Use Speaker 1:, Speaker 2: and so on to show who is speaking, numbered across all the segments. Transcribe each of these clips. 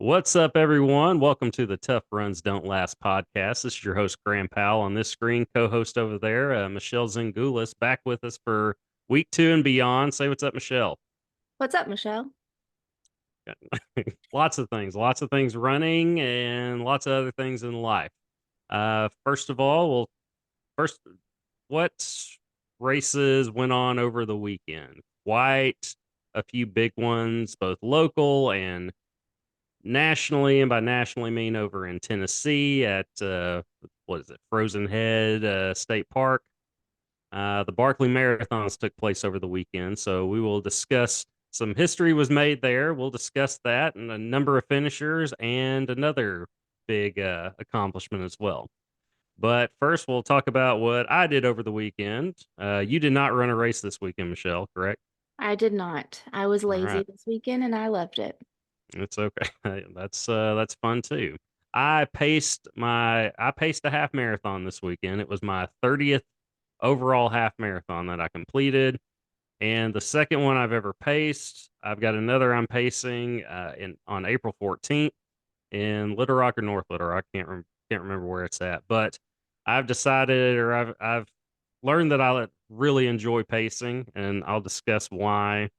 Speaker 1: What's up, everyone? Welcome to the Tough Runs Don't Last podcast. This is your host, Graham Powell. On this screen, co-host over there, Michelle Zingoulis, back with us for week 2 and beyond. Say what's up, Michelle.
Speaker 2: What's up, Michelle?
Speaker 1: Lots of things running, and lots of other things in life. First of all, first, what races went on over the weekend? Quite a few big ones, both local and nationally, and by nationally I mean over in Tennessee at what is it, Frozen Head State Park. The Barkley Marathons took place over the weekend, so we will discuss some history was made there. We'll discuss that and a number of finishers and another big accomplishment as well. But first, we'll talk about what I did over the weekend. You did not run a race this weekend, Michelle, correct?
Speaker 2: I did not. I was
Speaker 1: All
Speaker 2: lazy
Speaker 1: right.
Speaker 2: this weekend and I loved it.
Speaker 1: It's okay. That's fun too. I paced a half marathon this weekend. It was my 30th overall half marathon that I completed, and the second one I've ever paced. I've got another I'm pacing in on April 14th in Little Rock or North Little Rock. Can't remember where it's at, but I've decided, or I've learned that I really enjoy pacing, and I'll discuss why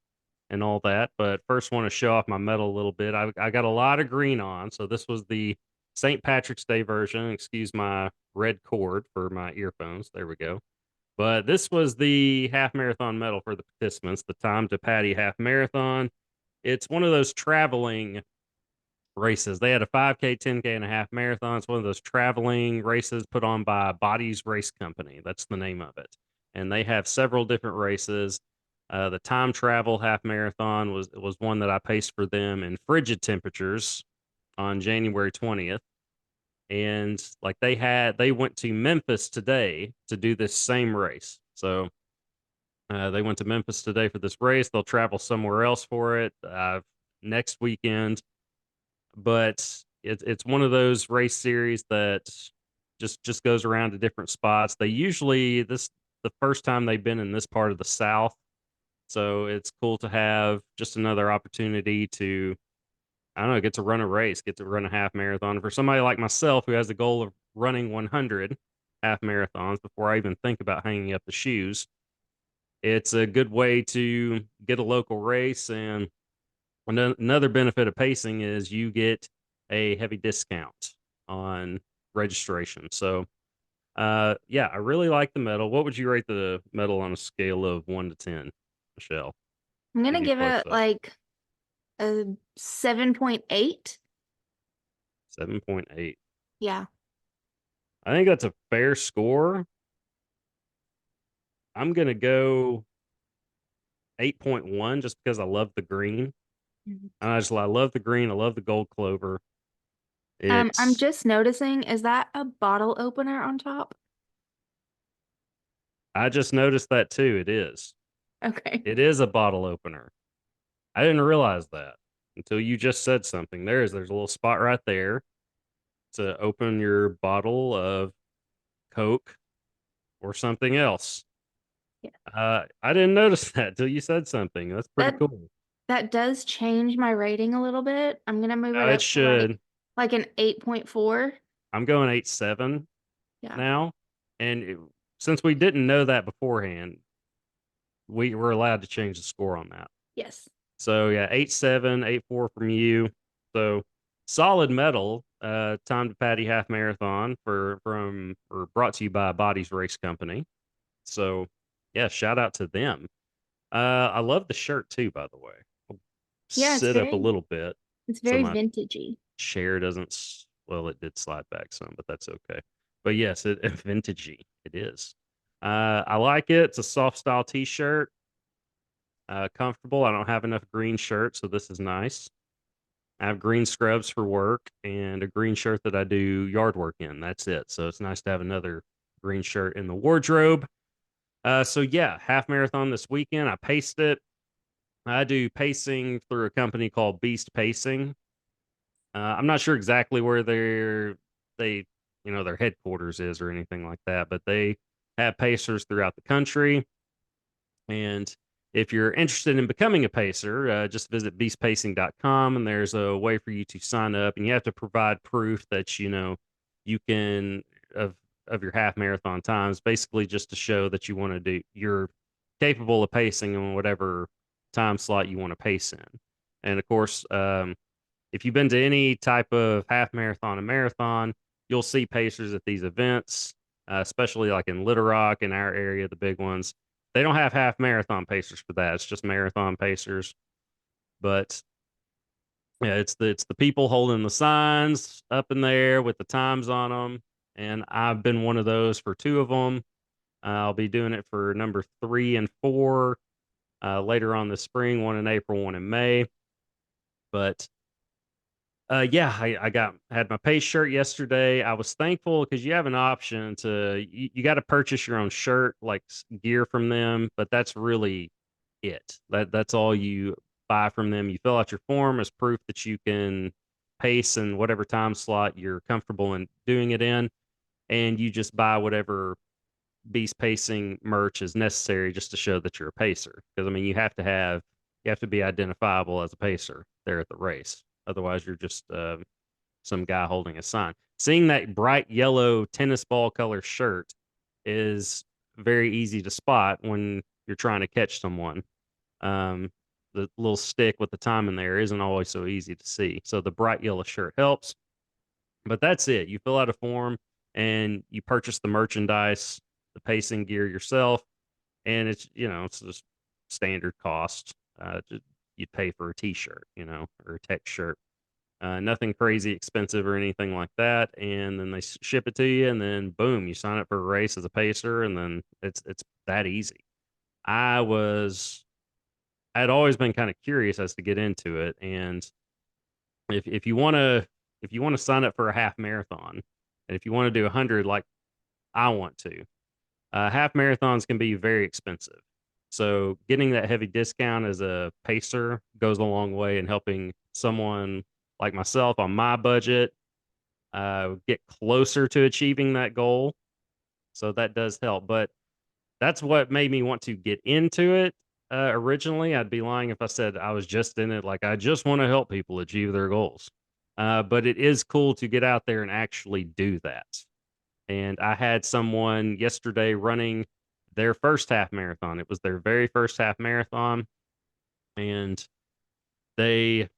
Speaker 1: and all that. But first, want to show off my medal a little bit. I got a lot of green on, so this was the St. Patrick's Day version. Excuse my red cord for my earphones. There we go. But this was the half marathon medal for the participants, the Time to Patty half marathon. It's one of those traveling races. They had a 5K, 10K, and a half marathon. It's one of those traveling races put on by Body's Race Company. That's the name of it. And they have several different races. The time travel half marathon was one that I paced for them in frigid temperatures on January 20th. And like they went to Memphis today to do this same race. So they went to Memphis today for this race. They'll travel somewhere else for it next weekend, but it's one of those race series that just goes around to different spots. They usually this the first time they've been in this part of the South, so it's cool to have just another opportunity to, I don't know, get to run a race, get to run a half marathon. For somebody like myself who has the goal of running 100 half marathons before I even think about hanging up the shoes, it's a good way to get a local race. And another benefit of pacing is you get a heavy discount on registration. So, yeah, I really like the medal. What would you rate the medal on a scale of 1 to 10, Michelle?
Speaker 2: I'm gonna
Speaker 1: Give you
Speaker 2: give
Speaker 1: close
Speaker 2: it
Speaker 1: up.
Speaker 2: like a 7.8.
Speaker 1: 7.8.
Speaker 2: Yeah.
Speaker 1: I think that's a fair score. I'm gonna go 8.1 just because I love the green.
Speaker 2: Mhm.
Speaker 1: I love the green. I love the gold clover.
Speaker 2: I'm
Speaker 1: It's
Speaker 2: just noticing, is that a bottle opener on top?
Speaker 1: I just noticed that too. It is.
Speaker 2: Okay.
Speaker 1: It is a bottle opener. I didn't realize that until you just said something. There's a little spot right there to open your bottle of Coke or something else.
Speaker 2: Yeah.
Speaker 1: I didn't notice that till you said something. That's pretty
Speaker 2: That
Speaker 1: cool.
Speaker 2: that does change my rating a little bit. I'm gonna move it
Speaker 1: It
Speaker 2: up to
Speaker 1: should.
Speaker 2: like an 8.4.
Speaker 1: I'm going 8.7
Speaker 2: Yeah.
Speaker 1: now, and since we didn't know that beforehand, we were allowed to change the score on that.
Speaker 2: Yes.
Speaker 1: So yeah, 8.7, 8.4 from you. So solid medal. Time to Patty half marathon for from or brought to you by Body's Race Company. So yeah, shout out to them. I love the shirt too, by the way. I'll
Speaker 2: Yeah,
Speaker 1: sit up a little bit
Speaker 2: it's
Speaker 1: so
Speaker 2: very
Speaker 1: my
Speaker 2: vintagey.
Speaker 1: chair doesn't. Well, it did slide back some, but that's okay. But yes, it vintagey. It is. I like it. It's a soft style t-shirt. Comfortable. I don't have enough green shirts, so this is nice. I have green scrubs for work and a green shirt that I do yard work in. That's it. So it's nice to have another green shirt in the wardrobe. So yeah, half marathon this weekend. I paced it. I do pacing through a company called Beast Pacing. I'm not sure exactly where they their headquarters is or anything like that, but they have pacers throughout the country, and If you're interested in becoming a pacer, just visit beastpacing.com, and there's a way for you to sign up, and you have to provide proof that you can of of your half marathon times, basically just to show that you're capable of pacing in whatever time slot you want to pace in. And of course, if you've been to any type of half marathon and marathon, you'll see pacers at these events, especially like in Little Rock in our area, the big ones. They don't have half marathon pacers for that. It's just marathon pacers. But yeah, it's the people holding the signs up in there with the times on them. And I've been one of those for two of them. I'll be doing it for number 3 and 4 later on this spring, one in April, one in May. But yeah, I had my pace shirt yesterday. I was thankful because you have an option you got to purchase your own shirt, like gear from them, but that's really it. That's all you buy from them. You fill out your form as proof that you can pace in whatever time slot you're comfortable in doing it in, and you just buy whatever beast pacing merch is necessary just to show that you're a pacer. Because I mean, you have to be identifiable as a pacer there at the race. Otherwise, you're just some guy holding a sign. Seeing that bright yellow tennis ball color shirt is very easy to spot when you're trying to catch someone. Um, the little stick with the time in there isn't always so easy to see. So the bright yellow shirt helps. But that's it. You fill out a form and you purchase the merchandise, the pacing gear yourself, and it's just standard cost. You'd pay for a T-shirt, or a tech shirt. Nothing crazy expensive or anything like that. And then they ship it to you, and then boom, you sign up for a race as a pacer, and then it's that easy. I was I'd always been kind of curious as to get into it, and if you want to sign up for a half marathon, and if you want to do 100 like I want to, half marathons can be very expensive. So getting that heavy discount as a pacer goes a long way in helping someone like myself on my budget get closer to achieving that goal. So that does help. But that's what made me want to get into it. Originally, I'd be lying if I said I was just in it. Like, I just want to help people achieve their goals. But it is cool to get out there and actually do that. And I had someone yesterday running their first half marathon. It was their very first half marathon, and they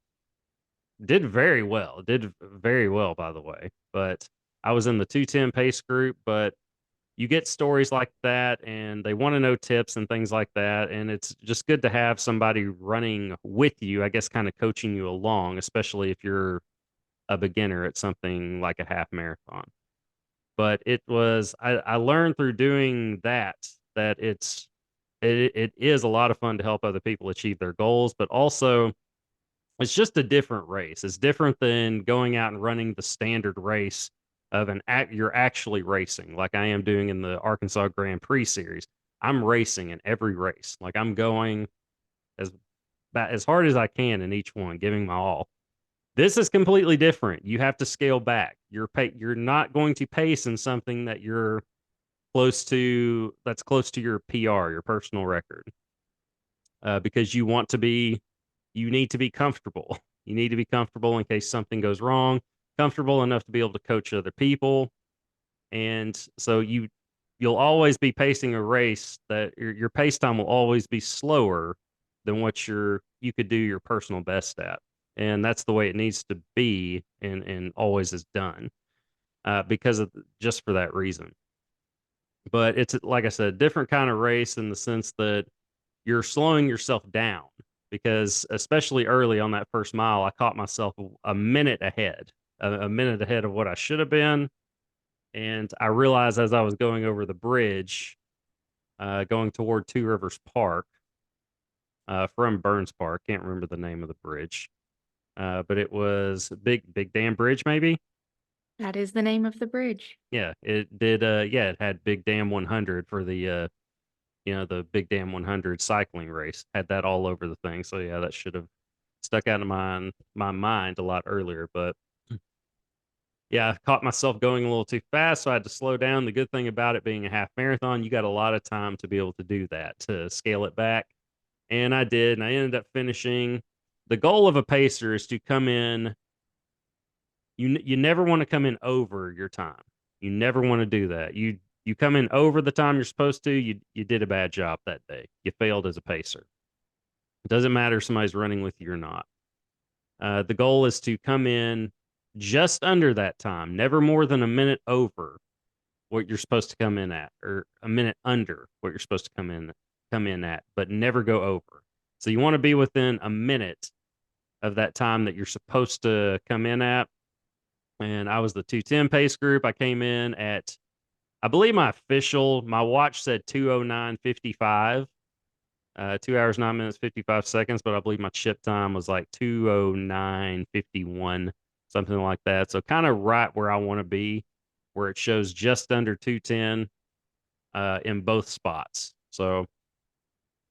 Speaker 1: did very well. Did very well, by the way. But I was in the 210 pace group, but you get stories like that, and they want to know tips and things like that. And it's just good to have somebody running with you, I guess, kind of coaching you along, especially if you're a beginner at something like a half marathon. But I learned through doing that it is a lot of fun to help other people achieve their goals, but also it's just a different race. It's different than going out and running the standard race of an act you're actually racing, like I am doing in the Arkansas Grand Prix series. I'm racing in every race. Like I'm going as as hard as I can in each one, giving my all. This is completely different. You have to scale back. You're not going to pace in something that's close to your PR, your personal record, because you need to be comfortable. You need to be comfortable in case something goes wrong, comfortable enough to be able to coach other people. And so you'll always be pacing a race that your pace time will always be slower than what you could do your personal best at. And that's the way it needs to be and always is done, because of just for that reason. But it's like I said, different kind of race in the sense that you're slowing yourself down, because especially early on that first mile, I caught myself a minute ahead, a minute ahead of what I should have been. And I realized as I was going over the bridge, going toward Two Rivers Park, from Burns Park, can't remember the name of the bridge, but it was Big Dam Bridge, maybe.
Speaker 2: That is the name of the bridge.
Speaker 1: Yeah, it did. Yeah, it had Big Dam 100 for the Big Dam 100 cycling race. Had that all over the thing. So yeah, that should have stuck out of my mind a lot earlier. But yeah, I caught myself going a little too fast, so I had to slow down. The good thing about it being a half marathon, you got a lot of time to be able to do that, to scale it back and I did, and I ended up finishing. The goal of a pacer is to come in. You never want to come in over your time. You never want to do that. You come in over the time you're supposed to. You did a bad job that day. You failed as a pacer. It doesn't matter if somebody's running with you or not. The goal is to come in just under that time, never more than a minute over what you're supposed to come in at, or a minute under what you're supposed to come in at, but never go over. So you want to be within a minute of that time that you're supposed to come in at. And I was the 210 pace group. I came in at, I believe my watch said 209:55, 2 hours, 9 minutes, 55 seconds, but I believe my chip time was like 209:51, something like that. So kind of right where I want to be, where it shows just under 210 in both spots. So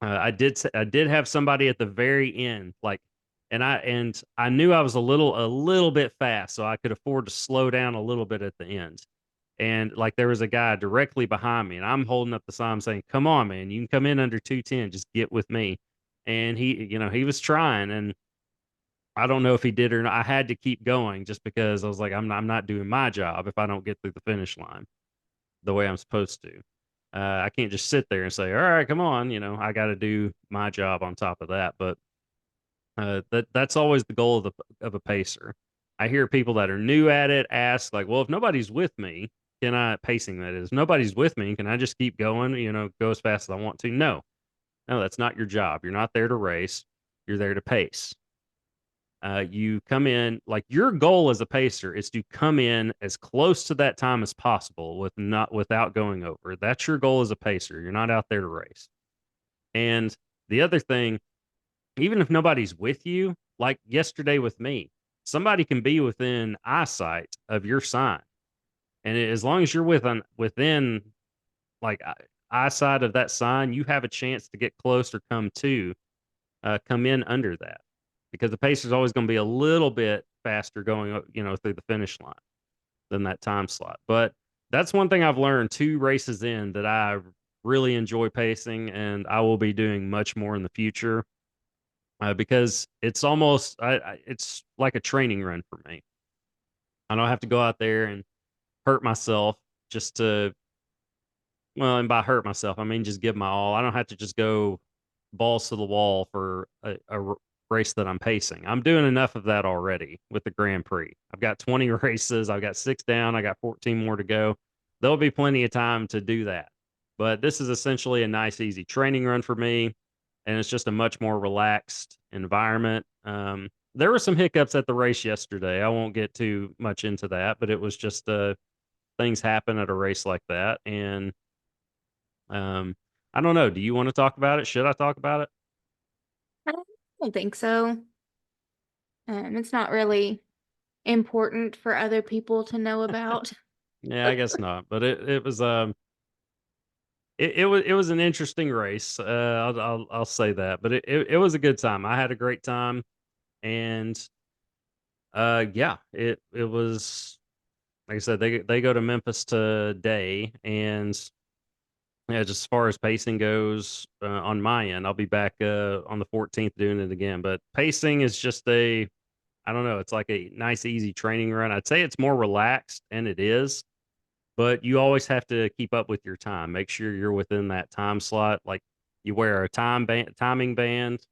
Speaker 1: I did have somebody at the very end, like, and I knew I was a little bit fast, so I could afford to slow down a little bit at the end. And like there was a guy directly behind me, and I'm holding up the sign saying, "Come on, man, you can come in under 210. Just get with me." And he was trying, and I don't know if he did or not. I had to keep going just because I was like, I'm not doing my job if I don't get through the finish line the way I'm supposed to. I can't just sit there and say, "All right, come on." I got to do my job on top of that. But that's always the goal of a pacer. I hear people that are new at it ask, like, "Well, if nobody's with me, can I pacing that is? If nobody's with me, can I just keep going? Go as fast as I want to?" No, no, that's not your job. You're not there to race. You're there to pace. You come in, like, your goal as a pacer is to come in as close to that time as possible without going over. That's your goal as a pacer. You're not out there to race. And the other thing, even if nobody's with you, like yesterday with me, somebody can be within eyesight of your sign. And as long as you're within like eyesight of that sign, you have a chance to get close or come in under that, because the pace is always going to be a little bit faster going, through the finish line than that time slot. But that's one thing I've learned 2 races in, that I really enjoy pacing, and I will be doing much more in the future, because it's like a training run for me. I don't have to go out there and hurt myself just to, well, and by hurt myself, I mean just give my all. I don't have to just go balls to the wall for a race that I'm pacing. I'm doing enough of that already with the Grand Prix. I've got 20 races. I've got 6 down. I got 14 more to go. There'll be plenty of time to do that. But this is essentially a nice, easy training run for me. And it's just a much more relaxed environment. There were some hiccups at the race yesterday. I won't get too much into that, but it was just things happen at a race like that. And um, I don't know. Do you want to talk about it? Should I talk about it?
Speaker 2: I don't think so. It's not really important for other people to know about.
Speaker 1: Yeah, I guess not. But it was an interesting race. I'll say that. But it was a good time. I had a great time, and yeah, it was, like I said, they go to Memphis today, and yeah, just as far as pacing goes, on my end, I'll be back on the 14th doing it again. But pacing is just I don't know, it's like a nice, easy training run. I'd say it's more relaxed, and it is, but you always have to keep up with your time. Make sure you're within that time slot. Like, you wear a timing band.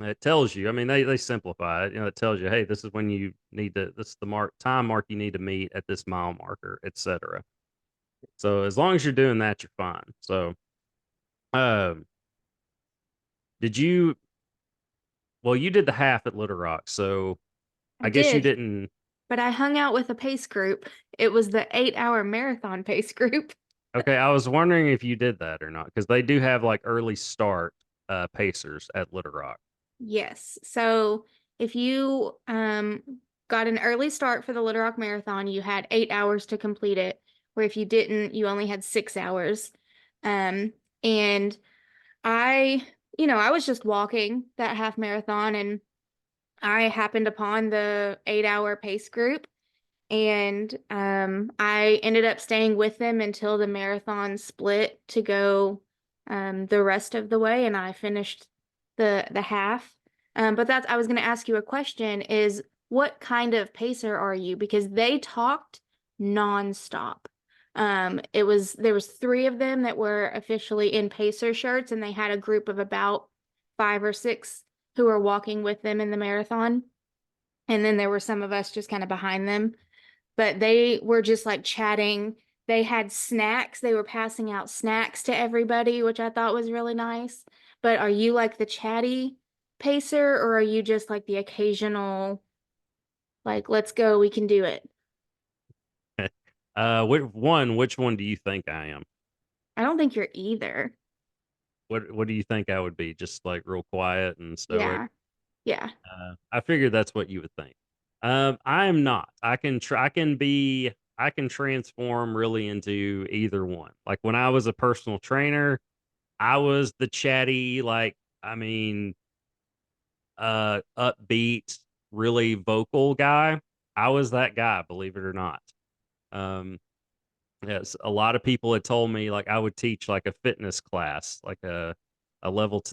Speaker 1: It tells you. I mean, they simplify it. It tells you, hey, this is when you need to. This is the time mark you need to meet at this mile marker, etc. So as long as you're doing that, you're fine. So, um, did you? Well, you did the half at Little Rock, so
Speaker 2: I
Speaker 1: I guess you
Speaker 2: did,
Speaker 1: didn't.
Speaker 2: but I hung out with a pace group. It was the 8-hour marathon pace group.
Speaker 1: Okay, I was wondering if you did that or not, because they do have like early start pacers at Little Rock.
Speaker 2: Yes. So if you got an early start for the Little Rock Marathon, you had 8 hours to complete it. Where if you didn't, you only had 6 hours. Um, and I was just walking that half marathon, and I happened upon the 8-hour pace group, and I ended up staying with them until the marathon split to go the rest of the way, and I finished the half. But that's I was going to ask you a question is what kind of pacer are you? Because they talked nonstop. It was there was three of them that were officially in pacer shirts, and they had a group of about five or six who were walking with them in the marathon. And then there were some of us just kind of behind them, but they were just like chatting. They had snacks. They were passing out snacks to everybody, which I thought was really nice. But are you like the chatty pacer, or are you just like the occasional, like, let's go, we can do it?
Speaker 1: Which one do you think I am?
Speaker 2: I don't think you're either.
Speaker 1: What do you think I would be? Just like real quiet and stoic?
Speaker 2: Yeah. Yeah.
Speaker 1: I figured that's what you would think. I am not. I can transform really into either one. Like when I was a personal trainer, I was the chatty, like, I mean, upbeat, really vocal guy. I was that guy, believe it or not. Um, yes, a lot of people had told me like I would teach like a fitness class, like a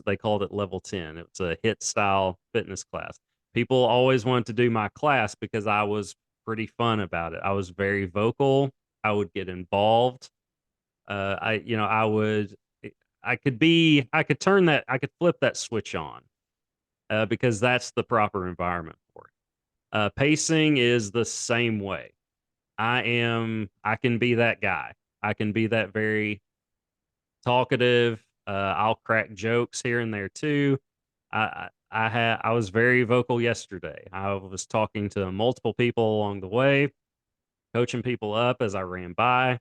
Speaker 1: they called it level 10. It was a hit style fitness class. People always wanted to do my class because I was pretty fun about it. I was very vocal. I would get involved. I would I could turn that I could flip that switch on because that's the proper environment for it. Pacing is the same way. I can be that guy. I can be that very talkative. I'll crack jokes here and there too. I was very vocal yesterday. I was talking to multiple people along the way, coaching people up as I ran by.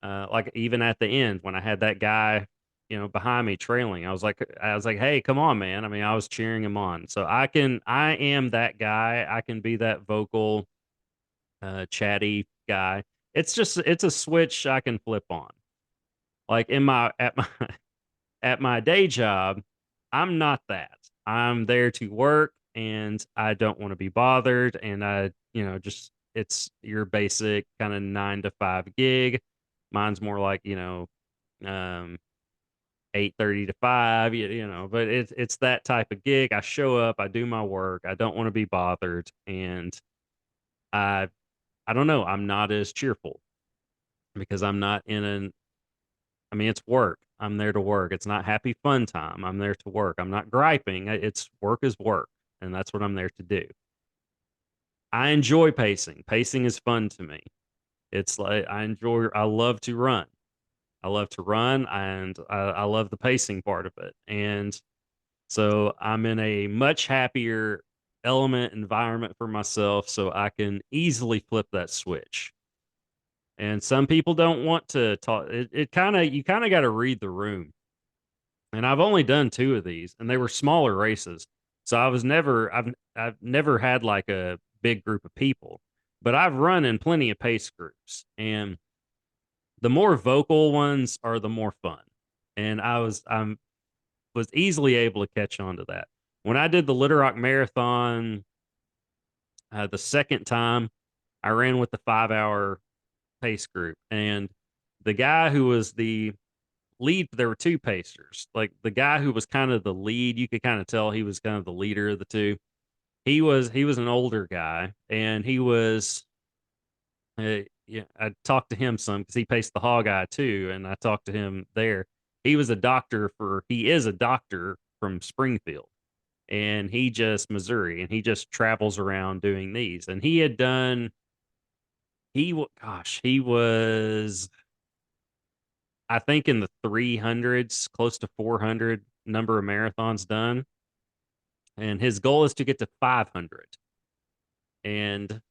Speaker 1: Like even at the end when I had that guy, behind me trailing, I was like, hey, come on, man. I mean, I was cheering him on. So I am that guy. I can be that vocal, chatty guy. It's a switch I can flip on. Like in my at my at my day job, I'm not that. I'm there to work and I don't want to be bothered. And just it's your basic kind of 9 to 5 gig. Mine's more like, um, 8:30 to 5, but it's that type of gig. I show up, I do my work. I don't want to be bothered. And I, I don't know. I'm not as cheerful because I'm not in an I mean, it's work. I'm there to work. It's not happy fun time. I'm there to work. I'm not griping. It's work is work, and that's what I'm there to do. I enjoy pacing. Pacing is fun to me. It's like I love to run. I love to run, and I love the pacing part of it. And so I'm in a much happier element environment for myself, so I can easily flip that switch. And some people don't want to talk. It kind of you kind of got to read the room. And I've only done two of these, and they were smaller races. So I've never had like a big group of people, but I've run in plenty of pace groups, and the more vocal ones are the more fun. And I was easily able to catch on to that. When I did the Little Rock Marathon, the second time, I ran with the 5 hour pace group, and the guy who was the lead, there were two pacers. Like the guy who was kind of the lead, you could kind of tell he was kind of the leader of the two. He was an older guy, and he was yeah. I talked to him some because he paced the hog eye too, and I talked to him there. He is a doctor from Springfield, and he just Missouri, and he just travels around doing these. And he had done he was I think in the 300s, close to 400 number of marathons done. And his goal is to get to 500 and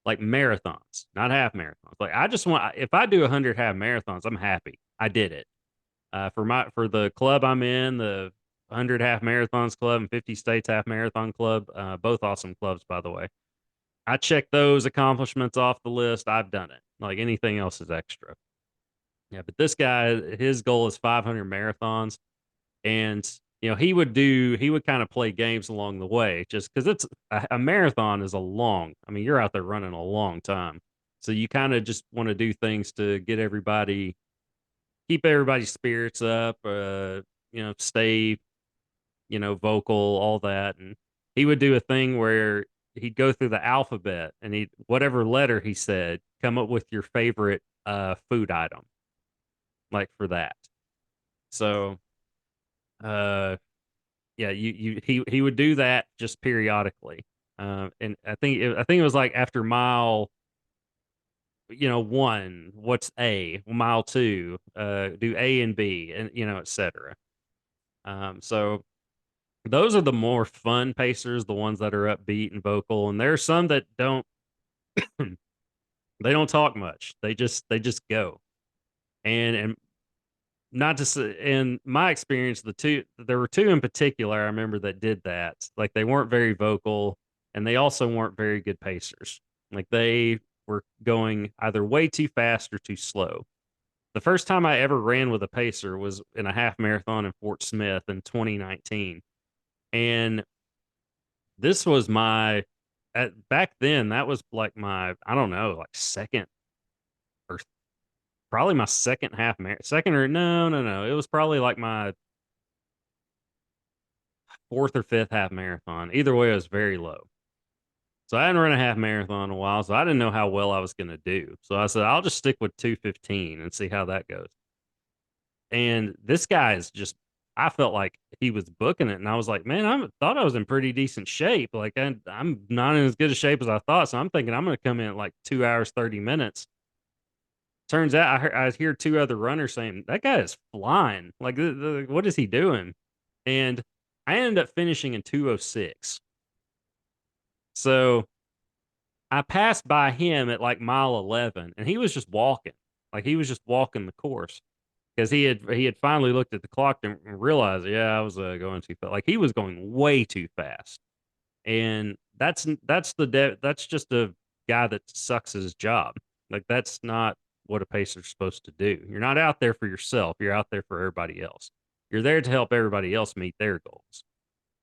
Speaker 1: like marathons, not half marathons. Like I just want, if I do 100 half marathons, I'm happy. I did it. For the club I'm in, the 100 half marathons club and 50 states half marathon club, both awesome clubs, by the way. I check those accomplishments off the list. I've done it. Like anything else is extra. Yeah, but this guy, his goal is 500 marathons, and he would kind of play games along the way, just because it's a marathon is a long. I mean, you're out there running a long time, so you kind of just want to do things to keep everybody's spirits up. Stay vocal, all that. And he would do a thing where he'd go through the alphabet and he whatever letter he said, come up with your favorite food item, like for that. So uh yeah, he would do that just periodically. And I think it was like after mile, one, what's A? Mile two, do A and B, and etc. So those are the more fun pacers, the ones that are upbeat and vocal. And there are some that don't they don't talk much. They just go. And not to say, in my experience, there were two in particular I remember that did that. Like they weren't very vocal, and they also weren't very good pacers. Like they were going either way too fast or too slow. The first time I ever ran with a pacer was in a half marathon in Fort Smith in 2019. And this was back then, that was like my, I don't know, like second or probably my second second or no, no, no. It was probably like my fourth or fifth half marathon. Either way, it was very low. So I hadn't run a half marathon in a while, so I didn't know how well I was going to do. So I said, I'll just stick with 2:15 and see how that goes. And this guy is just, I felt like he was booking it. And I was like, man, thought I was in pretty decent shape. Like I'm not in as good a shape as I thought. So I'm thinking I'm going to come in at like 2 hours, 30 minutes. Turns out I hear two other runners saying that guy is flying. Like, what is he doing? And I ended up finishing in 2:06. So I passed by him at like mile 11, and he was just walking. Like he was just walking the course because he had finally looked at the clock and realized, yeah, I was going too fast. Like he was going way too fast, and that's just a guy that sucks at his job. Like that's not what a pacer's supposed to do. You're not out there for yourself. You're out there for everybody else. You're there to help everybody else meet their goals,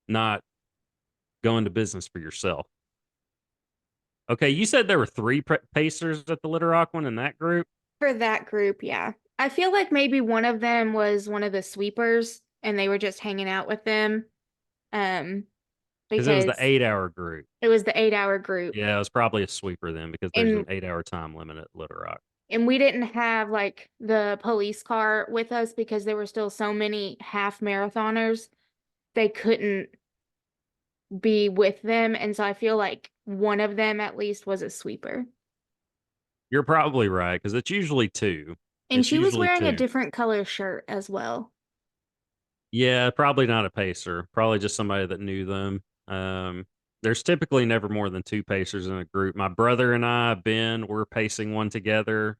Speaker 1: not go into business for yourself. Okay, you said there were three pacers at the Little Rock one in that group
Speaker 2: For that group, yeah. I feel like maybe one of them was one of the sweepers and they were just hanging out with them. Um,
Speaker 1: because it was the
Speaker 2: because
Speaker 1: 8 hour group.
Speaker 2: it was the 8 hour group.
Speaker 1: Yeah, it was probably a sweeper then because there's an
Speaker 2: And
Speaker 1: 8 hour time limit at Little Rock.
Speaker 2: and we didn't have like the police car with us because there were still so many half marathoners. They couldn't be with them. And so I feel like one of them at least was a sweeper.
Speaker 1: You're probably right because it's usually two.
Speaker 2: And
Speaker 1: It's
Speaker 2: she was
Speaker 1: usually
Speaker 2: wearing a
Speaker 1: two.
Speaker 2: different color shirt as well.
Speaker 1: Yeah, probably not a pacer. Probably just somebody that knew them. There's typically never more than two pacers in a group. My brother and I, Ben, we're pacing one together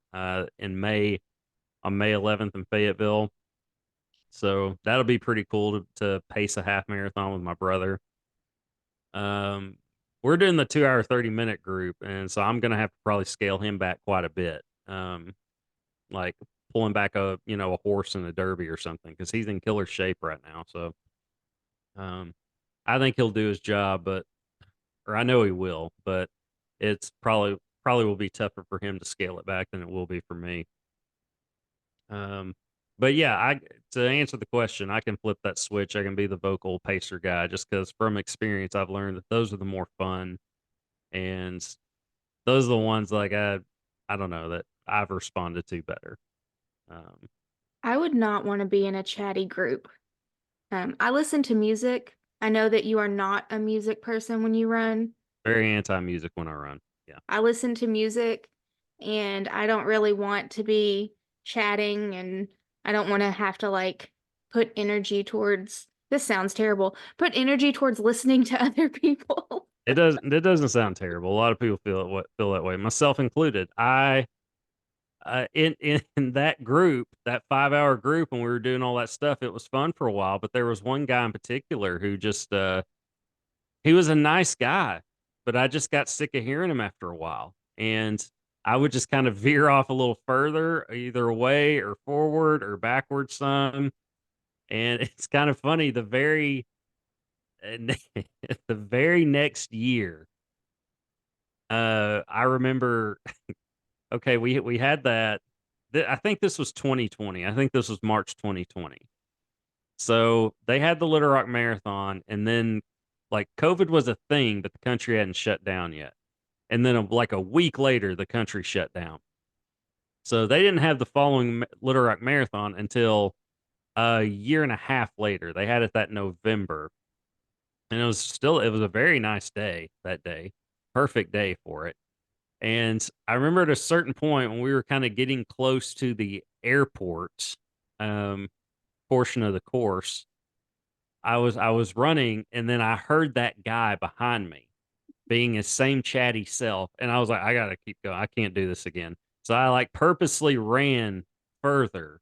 Speaker 1: in May on May 11th in Fayetteville. So that'll be pretty cool to pace a half marathon with my brother. Um, we're doing the 2 hour 30 minute group, and so I'm gonna have to probably scale him back quite a bit. Like pulling back a horse in a derby or something because he's in killer shape right now. So um, I think he'll do his job, or I know he will, but it's probably will be tougher for him to scale it back than it will be for me. Um, but yeah, I to answer the question, I can flip that switch. I can be the vocal pacer guy just because from experience, I've learned that those are the more fun, and those are the ones like I don't know that I've responded to better. Um,
Speaker 2: I would not want to be in a chatty group. I listen to music. I know that you are not a music person when you run.
Speaker 1: very anti music when I run. Yeah,
Speaker 2: I listen to music and I don't really want to be chatting and I don't want to have to like put energy towards this sounds terrible. Put energy towards listening to other people.
Speaker 1: it doesn't sound terrible. A lot of people feel that way, myself included. In that group, that 5 hour group, when we were doing all that stuff, it was fun for a while. But there was one guy in particular who just he was a nice guy, but I just got sick of hearing him after a while, and I would just kind of veer off a little further, either away or forward or backwards some. And it's kind of funny. The very next year, I remember. Okay, we had that. I think this was 2020. I think this was March 2020. So they had the Little Rock Marathon, and then like COVID was a thing, but the country hadn't shut down yet. And then like a week later, the country shut down. So they didn't have the following Little Rock Marathon until a year and a half later. They had it that November, and it was a very nice day that day, perfect day for it. And I remember at a certain point when we were kind of getting close to the airport um, portion of the course, I was running, and then I heard that guy behind me being his same chatty self, and I was like, I gotta keep going. I can't do this again. So I like purposely ran further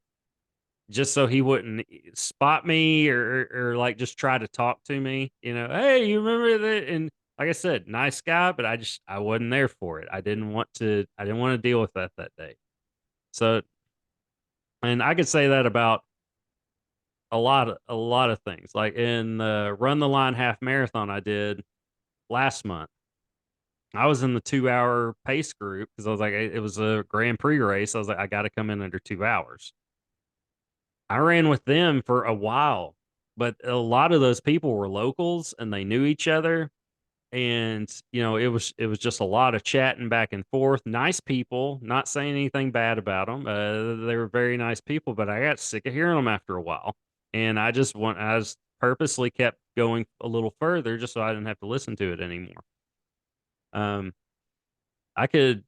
Speaker 1: just so he wouldn't spot me or like just try to talk to me. Hey, you remember that? And like I said, nice guy, but I wasn't there for it. I didn't want to deal with that day. So, and I could say that about a lot of things. Like in the Run the Line half marathon I did last month, I was in the 2 hour pace group because I was like, it was a Grand Prix race. I was like, I got to come in under 2 hours. I ran with them for a while, but a lot of those people were locals and they knew each other. And it was just a lot of chatting back and forth. Nice people, not saying anything bad about them. They were very nice people, but I got sick of hearing them after a while, and I just purposely kept going a little further just so I didn't have to listen to it anymore. Um, I could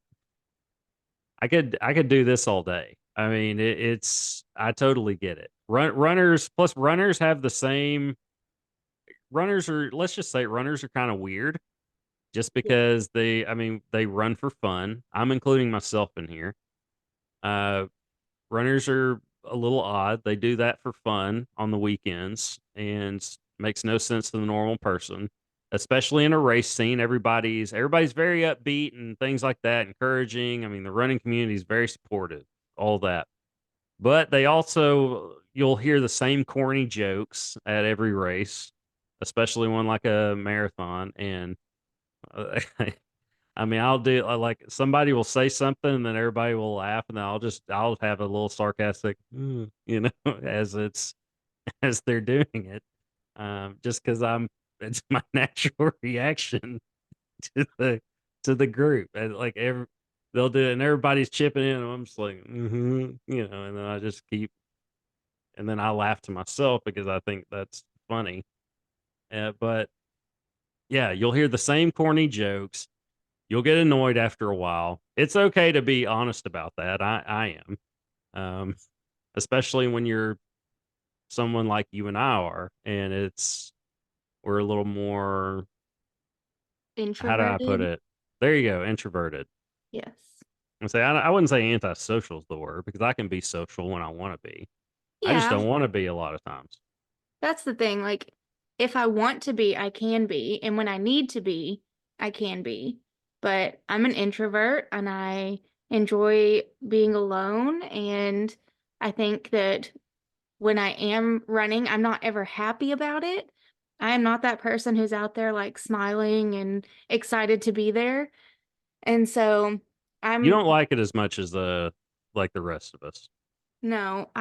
Speaker 1: I could do this all day. I mean, I totally get it. Runners have the same runners are let's just say runners are kind of weird just
Speaker 2: Yeah.
Speaker 1: because they run for fun. I'm including myself in here. Uh, Runners are a little odd. They do that for fun on the weekends and makes no sense to the normal person, especially in a race scene. Everybody's very upbeat and things like that, encouraging. I mean, the running community is very supportive, all that. But you'll hear the same corny jokes at every race, especially one like a marathon. And I mean, like somebody will say something and then everybody will laugh, and then I'll have a little sarcastic, as as they're doing it, just because it's my natural reaction to the group, and like they'll do it, and everybody's chipping in, and I'm just like, and then I just keep, and then I laugh to myself because I think that's funny, but yeah, you'll hear the same corny jokes. You'll get annoyed after a while. It's okay to be honest about that. I am, um, especially when you're someone like you and I are, and we're a little more. How do I put
Speaker 2: Introverted.
Speaker 1: it? There you go, introverted.
Speaker 2: Yes.
Speaker 1: I wouldn't say antisocial is the word because I can be social when I want to be. I just
Speaker 2: Yeah,
Speaker 1: don't want to be a lot of times.
Speaker 2: that's the thing. Like, if I want to be, I can be. And when I need to be, I can be. But I'm an introvert and I enjoy being alone. And I think that when I am running, I'm not ever happy about it. I am not that person who's out there like smiling and excited to be there. And so
Speaker 1: You
Speaker 2: I'm
Speaker 1: don't like it as much as like the rest of us,
Speaker 2: No,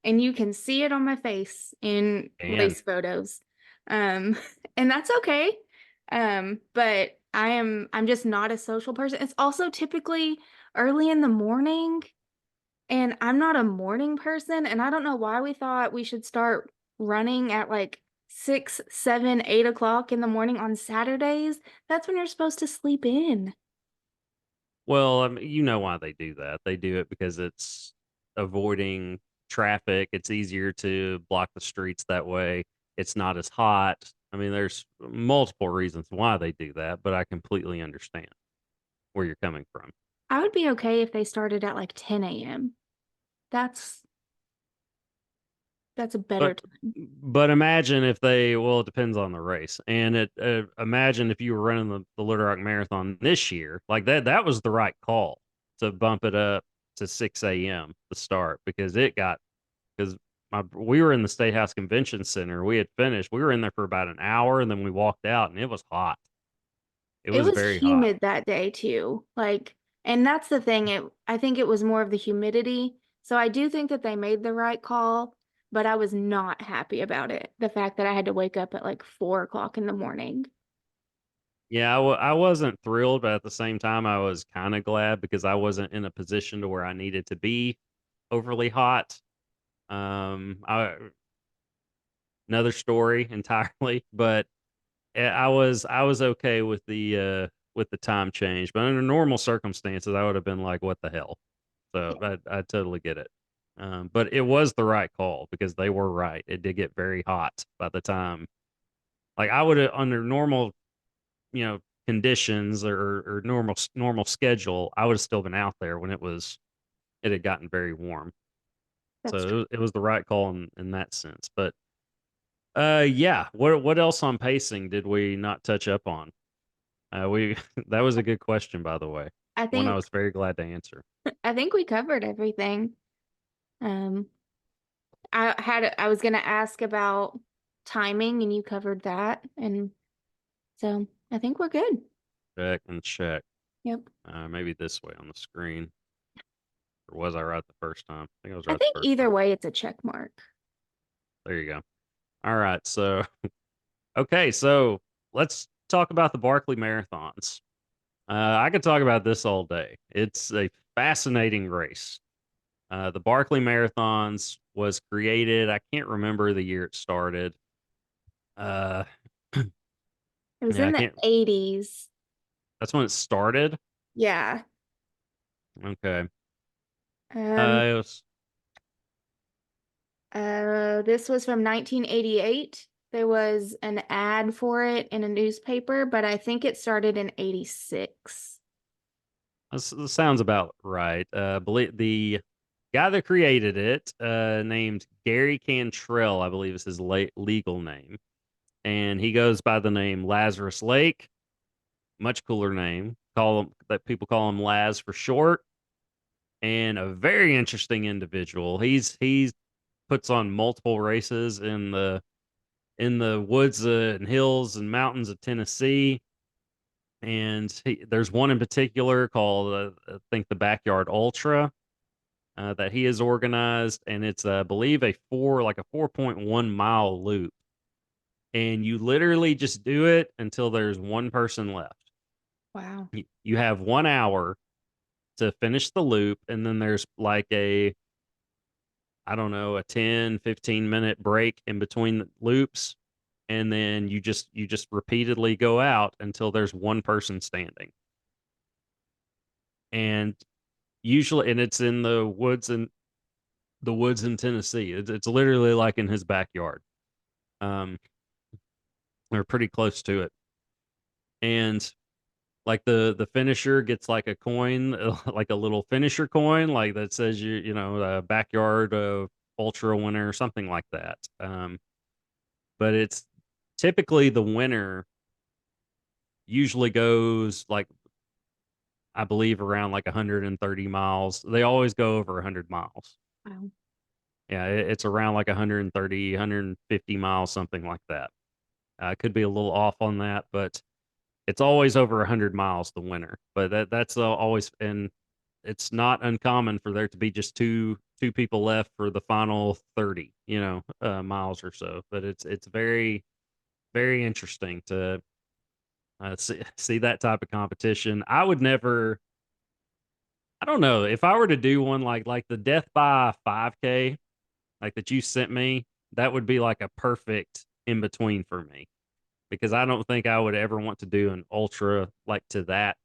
Speaker 2: and you can see it on my face in
Speaker 1: and
Speaker 2: race photos. Um, and that's okay. But I'm just not a social person. It's also typically early in the morning, and I'm not a morning person, and I don't know why we thought we should start running at like 6, 7, 8 o'clock in the morning on Saturdays. That's when you're supposed to sleep in.
Speaker 1: well, I mean, you know why they do that. They do it because it's avoiding traffic. It's easier to block the streets that way. It's not as hot. I mean, there's multiple reasons why they do that, but I completely understand where you're coming from.
Speaker 2: I would be okay if they started at like 10 a.m. That's That's a better
Speaker 1: But
Speaker 2: time.
Speaker 1: imagine if it depends on the race. And imagine if you were running the Little Rock Marathon this year, like that was the right call to bump it up to 6 a.m. the start because because we were in the State House Convention Center. We had finished. We were in there for about an hour, and then we walked out, and it was hot. It
Speaker 2: It
Speaker 1: was
Speaker 2: was
Speaker 1: very hot.
Speaker 2: humid that day too. And that's the thing. I think it was more of the humidity. So I do think that they made the right call. but I was not happy about it. The fact that I had to wake up at like 4 o'clock in the morning.
Speaker 1: Yeah, I wasn't thrilled, but at the same time, I was kind of glad because I wasn't in a position to where I needed to be overly hot. Another story entirely, but I was okay with the time change. But under normal circumstances, I would have been like, "What the hell?" So I totally get it. But it was the right call because they were right. It did get very hot by the time. Like I would have under normal, you know, conditions or normal schedule, I would have still been out there when it had gotten very warm.
Speaker 2: That's
Speaker 1: So
Speaker 2: true.
Speaker 1: it was the right call in that sense. But yeah. What else on pacing did we not touch up on? We that was a good question, by the way.
Speaker 2: I
Speaker 1: One I
Speaker 2: think
Speaker 1: was very glad to answer.
Speaker 2: I think we covered everything. Um, I was gonna ask about timing and you covered that. And so I think we're good.
Speaker 1: Check and check.
Speaker 2: Yep.
Speaker 1: Maybe this way on the screen. Or was I right the first time? I think I was
Speaker 2: I
Speaker 1: right the
Speaker 2: think
Speaker 1: first
Speaker 2: either
Speaker 1: time.
Speaker 2: way it's a check mark.
Speaker 1: There you go. All right. So, okay. So let's talk about the Barkley Marathons. I could talk about this all day. It's a fascinating race. The Barkley Marathons was created. I can't remember the year it started. Uh,
Speaker 2: It was
Speaker 1: yeah, I
Speaker 2: in the
Speaker 1: can't.
Speaker 2: 80s.
Speaker 1: That's when it started.
Speaker 2: Yeah.
Speaker 1: Okay.
Speaker 2: Um,
Speaker 1: It was
Speaker 2: this was from 1988. There was an ad for it in a newspaper, but I think it started in 86.
Speaker 1: this sounds about right. Believe the guy that created it, named Gary Cantrell, I believe is his legal name, and he goes by the name Lazarus Lake. Much cooler name. Call him that people call him Laz for short, and a very interesting individual. He's puts on multiple races in the woods and hills and mountains of Tennessee. And there's one in particular called, I think, the Backyard Ultra, that he has organized, and it's, I believe, a 4.1 mile loop, and you literally just do it until there's one person left.
Speaker 2: Wow.
Speaker 1: You have 1 hour to finish the loop, and then there's like a, I don't know, a 10-15 minute break in between the loops, and then you just repeatedly go out until there's one person standing. And usually, and it's in the woods in Tennessee. It's literally like in his backyard. Um, they're pretty close to it, and like the finisher gets like a coin, like a little finisher coin, like that says backyard ultra winner or something like that. But it's typically the winner usually goes like, I believe, around like 130 miles. They always go over 100 miles.
Speaker 2: Wow.
Speaker 1: Yeah, it's around like 130, 150 miles, something like that. I could be a little off on that, but it's always over 100 miles the winner. But that's always, and it's not uncommon for there to be just two people left for the final 30, miles or so. But it's very very interesting to see that type of competition. I would never. I don't know if I were to do one like the Death by 5K, like that you sent me. That would be like a perfect in between for me because I don't think I would ever want to do an ultra like to that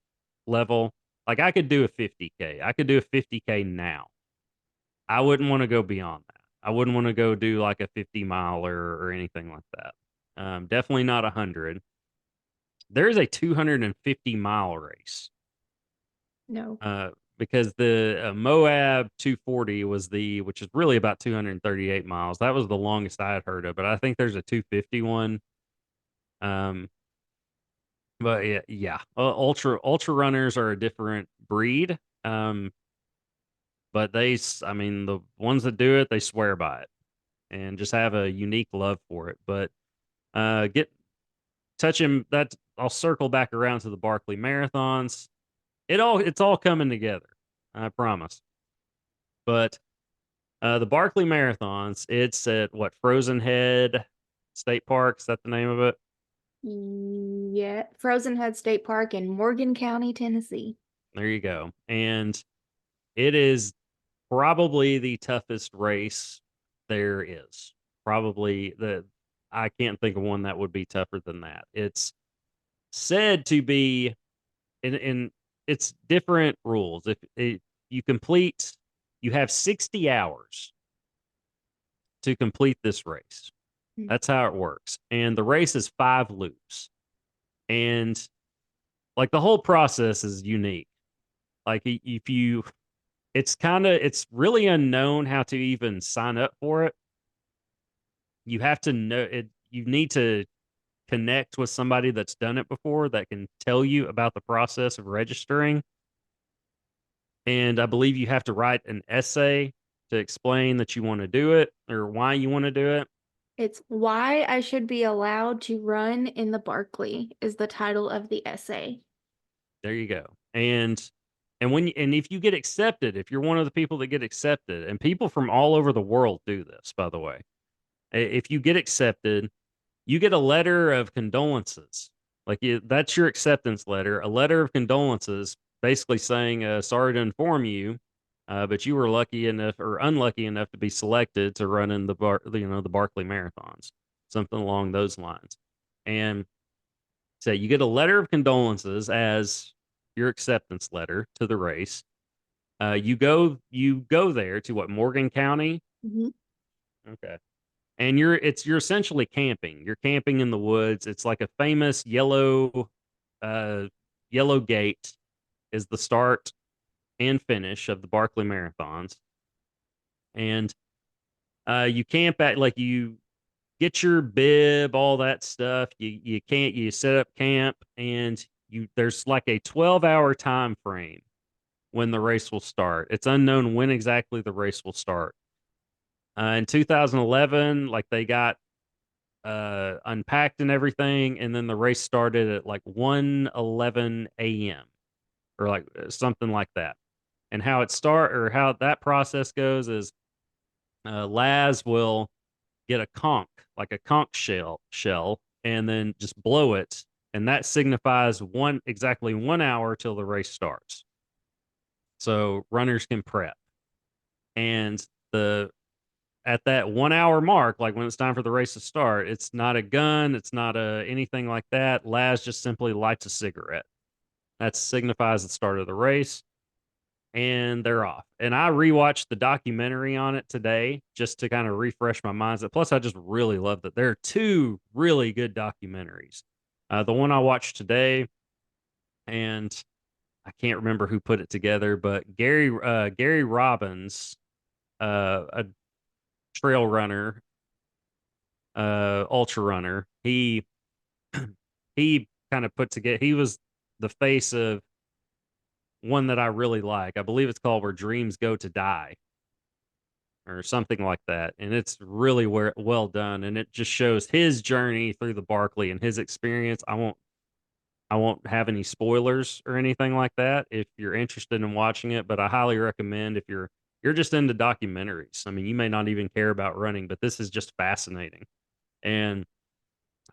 Speaker 1: level. Like I could do a 50K. I could do a 50K now. I wouldn't want to go beyond that. I wouldn't want to go do like a 50 miler or anything like that. Definitely not 100. There's a 250-mile race,
Speaker 2: No.
Speaker 1: because the Moab 240 which is really about 238 miles. That was the longest I had heard of, but I think there's a 250 one. Um, but yeah, ultra runners are a different breed. Um, but I mean, the ones that do it, they swear by it and just have a unique love for it. But get touching that, I'll circle back around to the Barkley Marathons. It's all coming together. I promise. But The Barkley Marathons. It's at what, Frozen Head State Park? Is that the name of it?
Speaker 2: Yeah, Frozen Head State Park in Morgan County, Tennessee.
Speaker 1: There you go. And it is probably the toughest race there is. Probably the I can't think of one that would be tougher than that. It's said to be in it's different rules. If you complete, you have 60 hours to complete this race.
Speaker 2: Mm.
Speaker 1: That's how it works. And the race is 5 loops. And like the whole process is unique. Like if you it's really unknown how to even sign up for it. You have to know it. You need to connect with somebody that's done it before that can tell you about the process of registering. And I believe you have to write an essay to explain that you want to do it or why you want to do it.
Speaker 2: It's Why I Should Be Allowed to Run in the Barkley is the title of the essay.
Speaker 1: There you go. And if you get accepted, if you're one of the people that get accepted, and people from all over the world do this, by the way, if you get accepted, you get a letter of condolences. That's your acceptance letter, a letter of condolences, basically saying, "Sorry to inform you, but you were lucky enough or unlucky enough to be selected to run in the Barkley Marathons," something along those lines. And so you get a letter of condolences as your acceptance letter to the race. You go there to what, Morgan County?
Speaker 2: Mhm.
Speaker 1: Okay. And you're essentially camping. You're camping in the woods. It's like a famous uh yellow gate is the start and finish of the Barkley Marathons. And you camp at, like, you get your bib, all that stuff. You set up camp, and you there's like a 12-hour time frame when the race will start. It's unknown when exactly the race will start. In 2011, like, they got unpacked and everything, and then the race started at like 1:11 a.m. or like something like that. And how that process goes is, Laz will get a conch, like a conch shell, and then just blow it, and that signifies exactly 1 hour till the race starts. So runners can prep. And the at that 1 hour mark, like when it's time for the race to start, it's not a gun, it's not anything like that. Laz just simply lights a cigarette. That signifies the start of the race, and they're off. And I rewatched the documentary on it today just to kind of refresh my mindset. Plus, I just really loved it. There are two really good documentaries. The one I watched today, and I can't remember who put it together, but Gary Robbins, a trail runner, ultra runner, he kind of put together. He was the face of one that I really like. I believe it's called "Where Dreams Go to Die" or something like that, and it's really well done, and it just shows his journey through the Barkley and his experience. I won't have any spoilers or anything like that if you're interested in watching it, but I highly recommend if you're just into documentaries. I mean, you may not even care about running, but this is just fascinating. And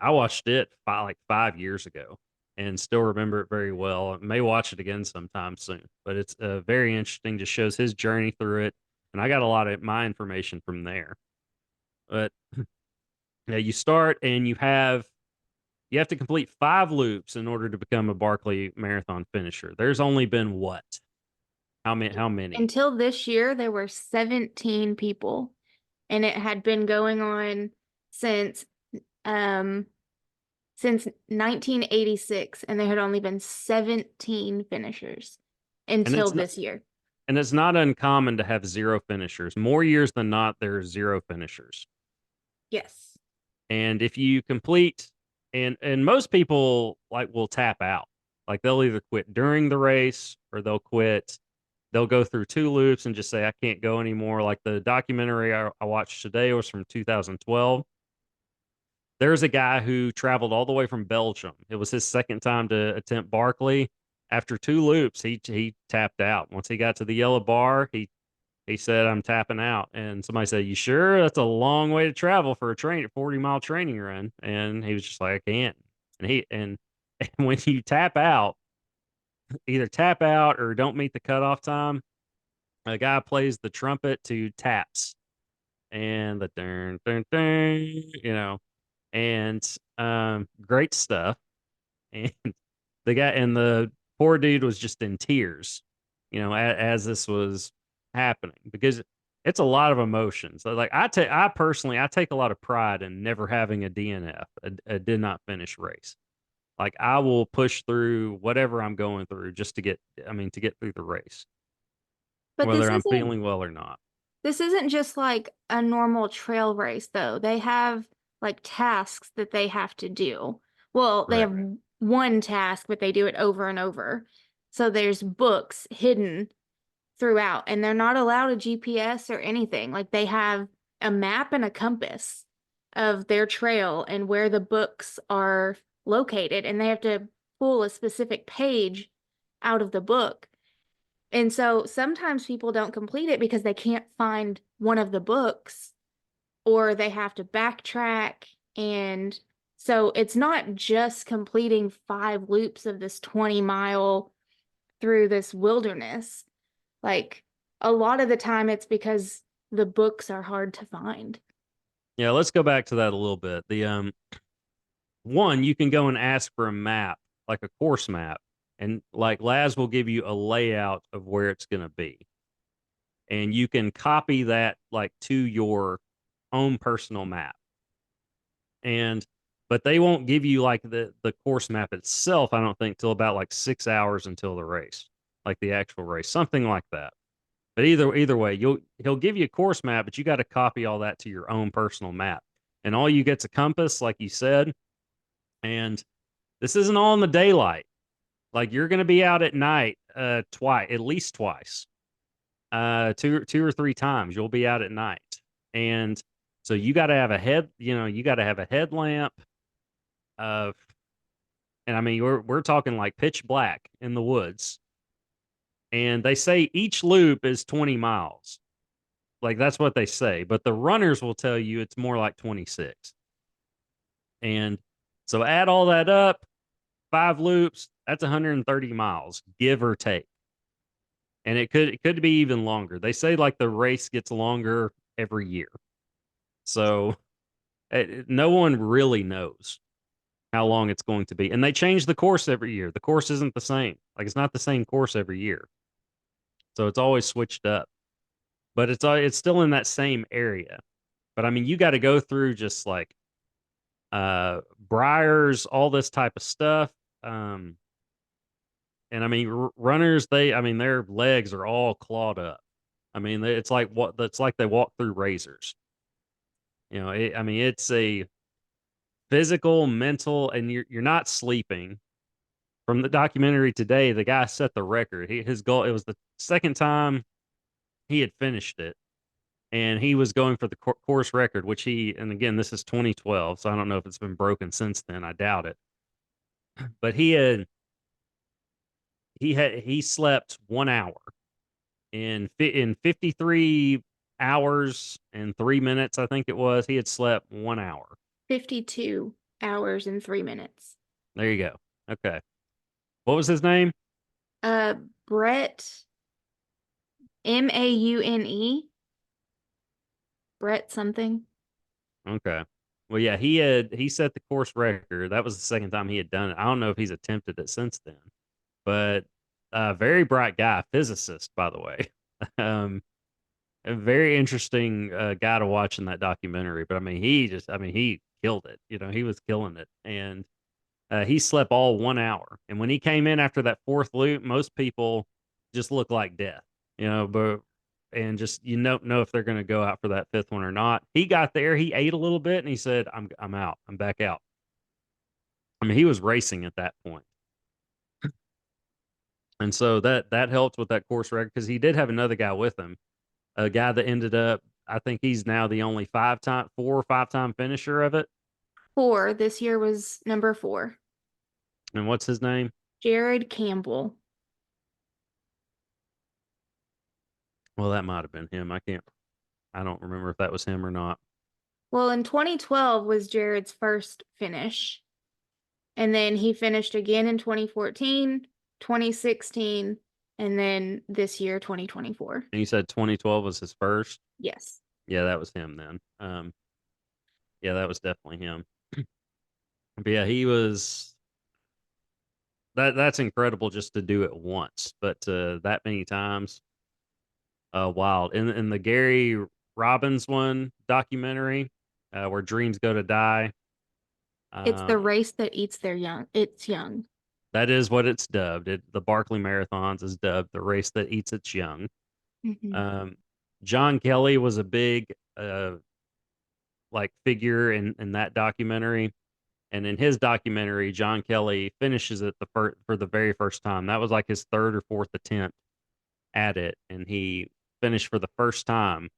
Speaker 1: I watched it like 5 years ago and still remember it very well. I may watch it again sometime soon, but it's very interesting. Just shows his journey through it, and I got a lot of my information from there. But yeah, you start and you have to complete 5 loops in order to become a Barkley Marathon finisher. There's only been what? How many? How many?
Speaker 2: Until this year, there were 17 people, and it had been going on since um since 1986, and there had only been 17 finishers
Speaker 1: And
Speaker 2: until
Speaker 1: it's not,
Speaker 2: this year.
Speaker 1: and it's not uncommon to have zero finishers. More years than not, there are zero finishers.
Speaker 2: Yes.
Speaker 1: And if you complete, and most people like will tap out. Like, they'll either quit during the race or they'll quit. They'll go through 2 loops and just say, I can't go anymore. Like the documentary I watched today was from 2012. There's a guy who traveled all the way from Belgium. It was his second time to attempt Barkley. After 2 loops, he tapped out. Once he got to the yellow bar, he He said, I'm tapping out. And somebody said, you sure? That's a long way to travel for a 40-mile training run. And he was just like, I can't. And and when you tap out, either tap out or don't meet the cutoff time, a guy plays the trumpet to taps and the dun dun dun, and great stuff. And the poor dude was just in tears, as this was happening, because it's a lot of emotions. So, like, I personally, I take a lot of pride in never having a DNF, a did not finish race. Like, I will push through whatever I'm going through just to get through the race,
Speaker 2: But
Speaker 1: whether I'm feeling well or not.
Speaker 2: this isn't just like a normal trail race though. They have like tasks that they have to do. Well, they
Speaker 1: Right.
Speaker 2: have one task, but they do it over and over. So there's books hidden throughout, and they're not allowed a GPS or anything. Like they have a map and a compass of their trail and where the books are located, and they have to pull a specific page out of the book. And so sometimes people don't complete it because they can't find one of the books, or they have to backtrack. And so it's not just completing 5 loops of this 20-mile through this wilderness. Like a lot of the time it's because the books are hard to find.
Speaker 1: Yeah, let's go back to that a little bit. The one, you can go and ask for a map, like a course map, and like Laz will give you a layout of where it's going to be. And you can copy that like to your own personal map. And but they won't give you like the course map itself, I don't think, till about like 6 hours until the race, like the actual race, something like that. But either way, he'll give you a course map, but you got to copy all that to your own personal map. And all you get's a compass, like you said. And this isn't all in the daylight. Like, you're gonna be out at night, twice, at least twice, two or three times. You'll be out at night, and so you got to have a you got to have a headlamp of, and I mean, we're talking like pitch black in the woods. And they say each loop is 20 miles. Like, that's what they say, but the runners will tell you it's more like 26. And so add all that up, 5 loops, that's 130 miles, give or take. And it could be even longer. They say like the race gets longer every year. So no one really knows how long it's going to be. And they change the course every year. The course isn't the same. Like, it's not the same course every year. So it's always switched up. But it's still in that same area. But I mean, you got to go through just like briars, all this type of stuff. Um and I mean, runners, I mean, their legs are all clawed up. I mean, it's like they walk through razors. I mean, it's a physical, mental, and you're not sleeping. From the documentary today, the guy set the record. His goal, it was the second time he had finished it, and he was going for the course record, and again, this is 2012, so I don't know if it's been broken since then. I doubt it. But he slept 1 hour in 53 hours and 3 minutes, I think it was. He had slept 1 hour.
Speaker 2: 52 hours and 3 minutes.
Speaker 1: There you go. Okay. What was his name?
Speaker 2: Uh, Brett, Maune, Brett something.
Speaker 1: Okay. Well, yeah, he set the course record. That was the second time he had done it. I don't know if he's attempted it since then, but very bright guy, physicist, by the way. um, a very interesting guy to watch in that documentary. But I mean, he killed it. He was killing it, and he slept all 1 hour. And when he came in after that fourth loop, most people just look like death, but and just you don't know if they're going to go out for that fifth one or not. He got there, he ate a little bit, and he said, "I'm out. I'm back out." I mean, he was racing at that point, and so that helped with that course record because he did have another guy with him, a guy that ended up. I think he's now the only 4 or 5 time finisher of it.
Speaker 2: 4. This year was number 4.
Speaker 1: And what's his name?
Speaker 2: Jared Campbell.
Speaker 1: Well, that might have been him. I don't remember if that was him or not.
Speaker 2: Well, in 2012 was Jared's first finish. And then he finished again in 2014, 2016, and then this year, 2024.
Speaker 1: And you said 2012 was his first.
Speaker 2: Yes.
Speaker 1: Yeah, that was him then. Yeah, that was definitely him. But yeah, he was that's incredible just to do it once, but that many times, wild. In the Gary Robbins one documentary, where dreams go to die,
Speaker 2: It's the
Speaker 1: uh,
Speaker 2: race that eats their young. It's young.
Speaker 1: that is what it's dubbed. The Barkley Marathons is dubbed the race that eats its young.
Speaker 2: Hmm.
Speaker 1: Um, John Kelly was a big like figure in that documentary. And in his documentary, John Kelly finishes it for the very first time. That was like his third or fourth attempt at it, and he finished for the first time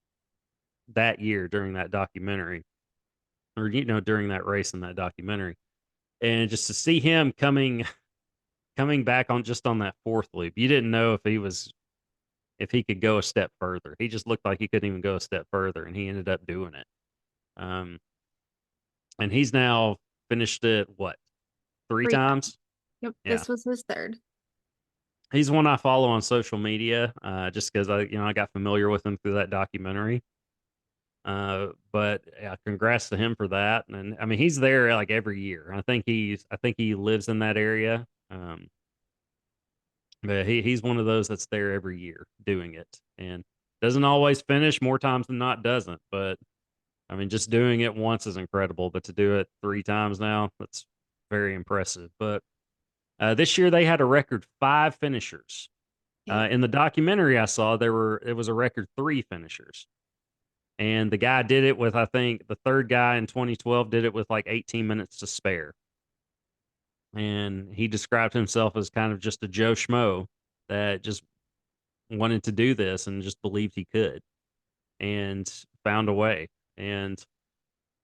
Speaker 1: that year during that documentary, or during that race in that documentary. And just to see him coming back on just on that fourth loop, you didn't know if he could go a step further. He just looked like he couldn't even go a step further, and he ended up doing it. Um, and he's now finished it what, three
Speaker 2: 3 times.
Speaker 1: times?
Speaker 2: Yep.
Speaker 1: Yeah.
Speaker 2: This was his third.
Speaker 1: He's one I follow on social media, just because I got familiar with him through that documentary. But yeah, congrats to him for that. And I mean, he's there like every year. I think he lives in that area. But he's one of those that's there every year doing it, and doesn't always finish. More times than not, doesn't. But I mean, just doing it once is incredible. But to do it three times now, that's very impressive. But this year they had a record five finishers.
Speaker 2: Okay.
Speaker 1: In the documentary I saw, it was a record three finishers, and the guy did it with, I think the third guy in 2012 did it with like 18 minutes to spare, and he described himself as kind of just a Joe Schmo that just wanted to do this and just believed he could and found a way. And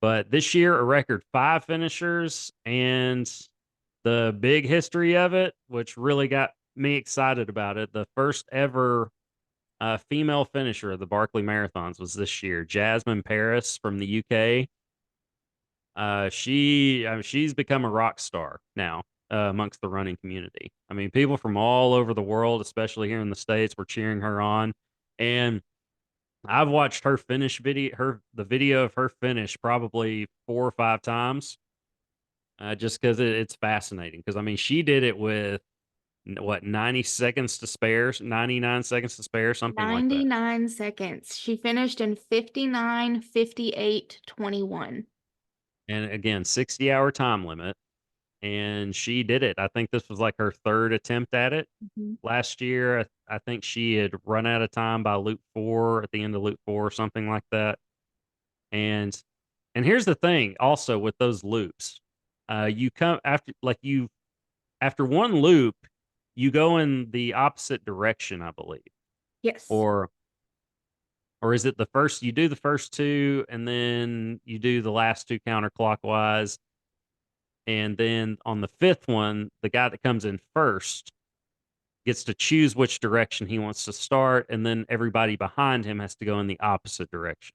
Speaker 1: but this year a record five finishers, and the big history of it, which really got me excited about it, the first ever female finisher of the Barkley Marathons was this year. Jasmine Paris from the UK. She's become a rock star now amongst the running community. I mean, people from all over the world, especially here in the States, were cheering her on. And I've watched her finish the video of her finish probably four or five times, just because it's fascinating. Because I mean, she did it with what, 90 seconds to spare, 99 seconds to spare, something like that.
Speaker 2: 99 seconds. She finished in 59, 58, 21.
Speaker 1: And again, 60-hour time limit. And she did it. I think this was like her third attempt at it.
Speaker 2: Mhm.
Speaker 1: Last year, I think she had run out of time by loop four, at the end of loop four, or something like that. And here's the thing also with those loops. You come after one loop, you go in the opposite direction, I believe.
Speaker 2: Yes.
Speaker 1: Or is it the first, you do the first two and then you do the last two counterclockwise, and then on the fifth one, the guy that comes in first gets to choose which direction he wants to start, and then everybody behind him has to go in the opposite direction.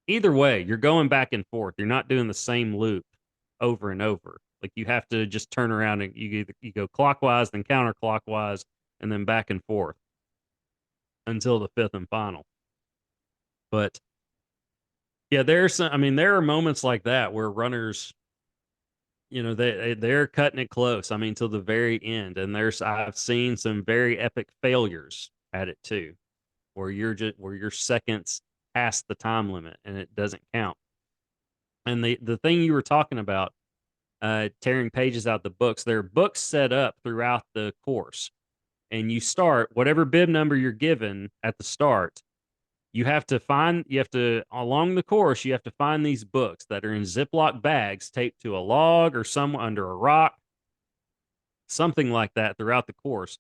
Speaker 1: Either way, you're going back and forth. You're not doing the same loop over and over. Like, you have to just turn around and you go clockwise, then counterclockwise, and then back and forth until the fifth and final. But yeah, I mean, there are moments like that where runners, they're cutting it close. I mean, till the very end. And I've seen some very epic failures at it too, where you're seconds past the time limit and it doesn't count. And the thing you were talking about, tearing pages out the books, there are books set up throughout the course, and you start whatever bib number you're given at the start. You have to, along the course, you have to find these books that are in Ziploc bags taped to a log or somewhere under a rock, something like that throughout the course.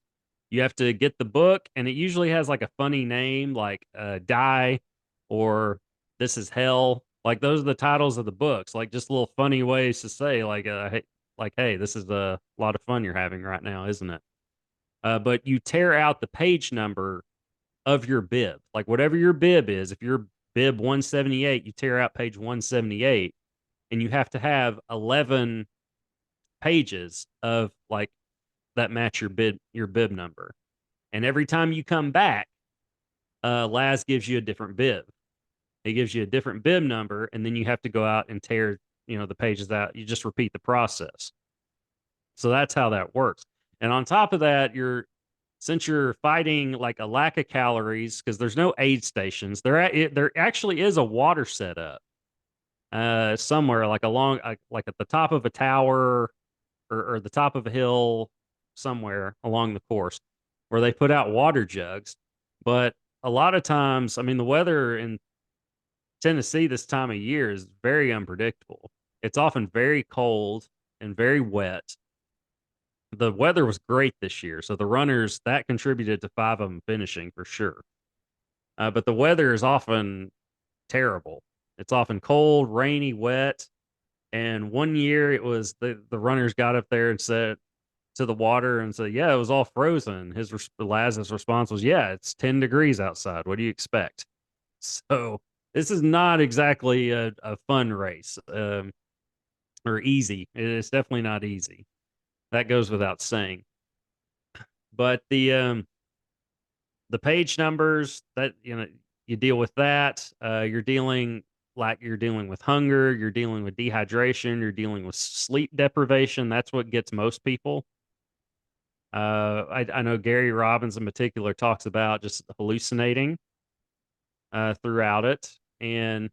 Speaker 1: You have to get the book, and it usually has like a funny name, like Die or This is Hell. Like, those are the titles of the books, like just little funny ways to say, hey, this is a lot of fun you're having right now, isn't it? But you tear out the page number of your bib. Like whatever your bib is, if you're bib 178, you tear out page 178 and you have to have 11 pages of like that match your bib number. And every time you come back, Laz gives you a different bib. He gives you a different bib number, and then you have to go out and tear, the pages out. You just repeat the process. So that's how that works. And on top of that, since you're fighting like a lack of calories because there's no aid stations, there actually is a water setup somewhere like along like at the top of a tower or the top of a hill somewhere along the course where they put out water jugs. But a lot of times, I mean, the weather in Tennessee this time of year is very unpredictable. It's often very cold and very wet. The weather was great this year, so the runners that contributed to five of them finishing for sure. But the weather is often terrible. It's often cold, rainy, wet. And one year it was the runners got up there and said to the water and said, "Yeah, it was all frozen." Laz's response was, "Yeah, it's 10 degrees outside. What do you expect?" So this is not exactly a fun race or easy. It is definitely not easy. That goes without saying. But the page numbers that you deal with that. You're dealing with hunger. You're dealing with dehydration. You're dealing with sleep deprivation. That's what gets most people. I know Gary Robbins in particular talks about just hallucinating throughout it, and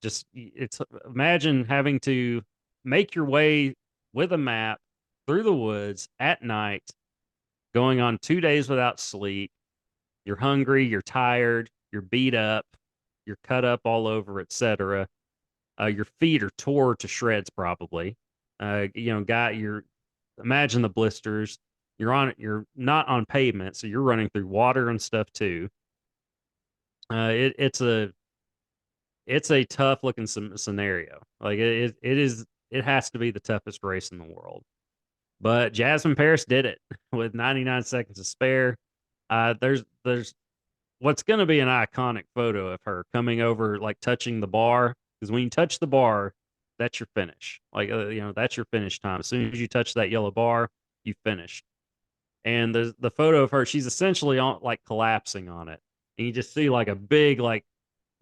Speaker 1: it's imagine having to make your way with a map through the woods at night, going on 2 days without sleep. You're hungry, you're tired, you're beat up, you're cut up all over, etc. Your feet are tore to shreds, probably. You're imagine the blisters. You're not on pavement, so you're running through water and stuff too. It's a tough looking scenario. Like it has to be the toughest race in the world. But Jasmine Paris did it with 99 seconds to spare. There's what's going to be an iconic photo of her coming over, like touching the bar. Because when you touch the bar, that's your finish. Like, that's your finish time. As soon as you touch that yellow bar, you finished. And the photo of her, she's essentially on like collapsing on it. And you just see like a big, like,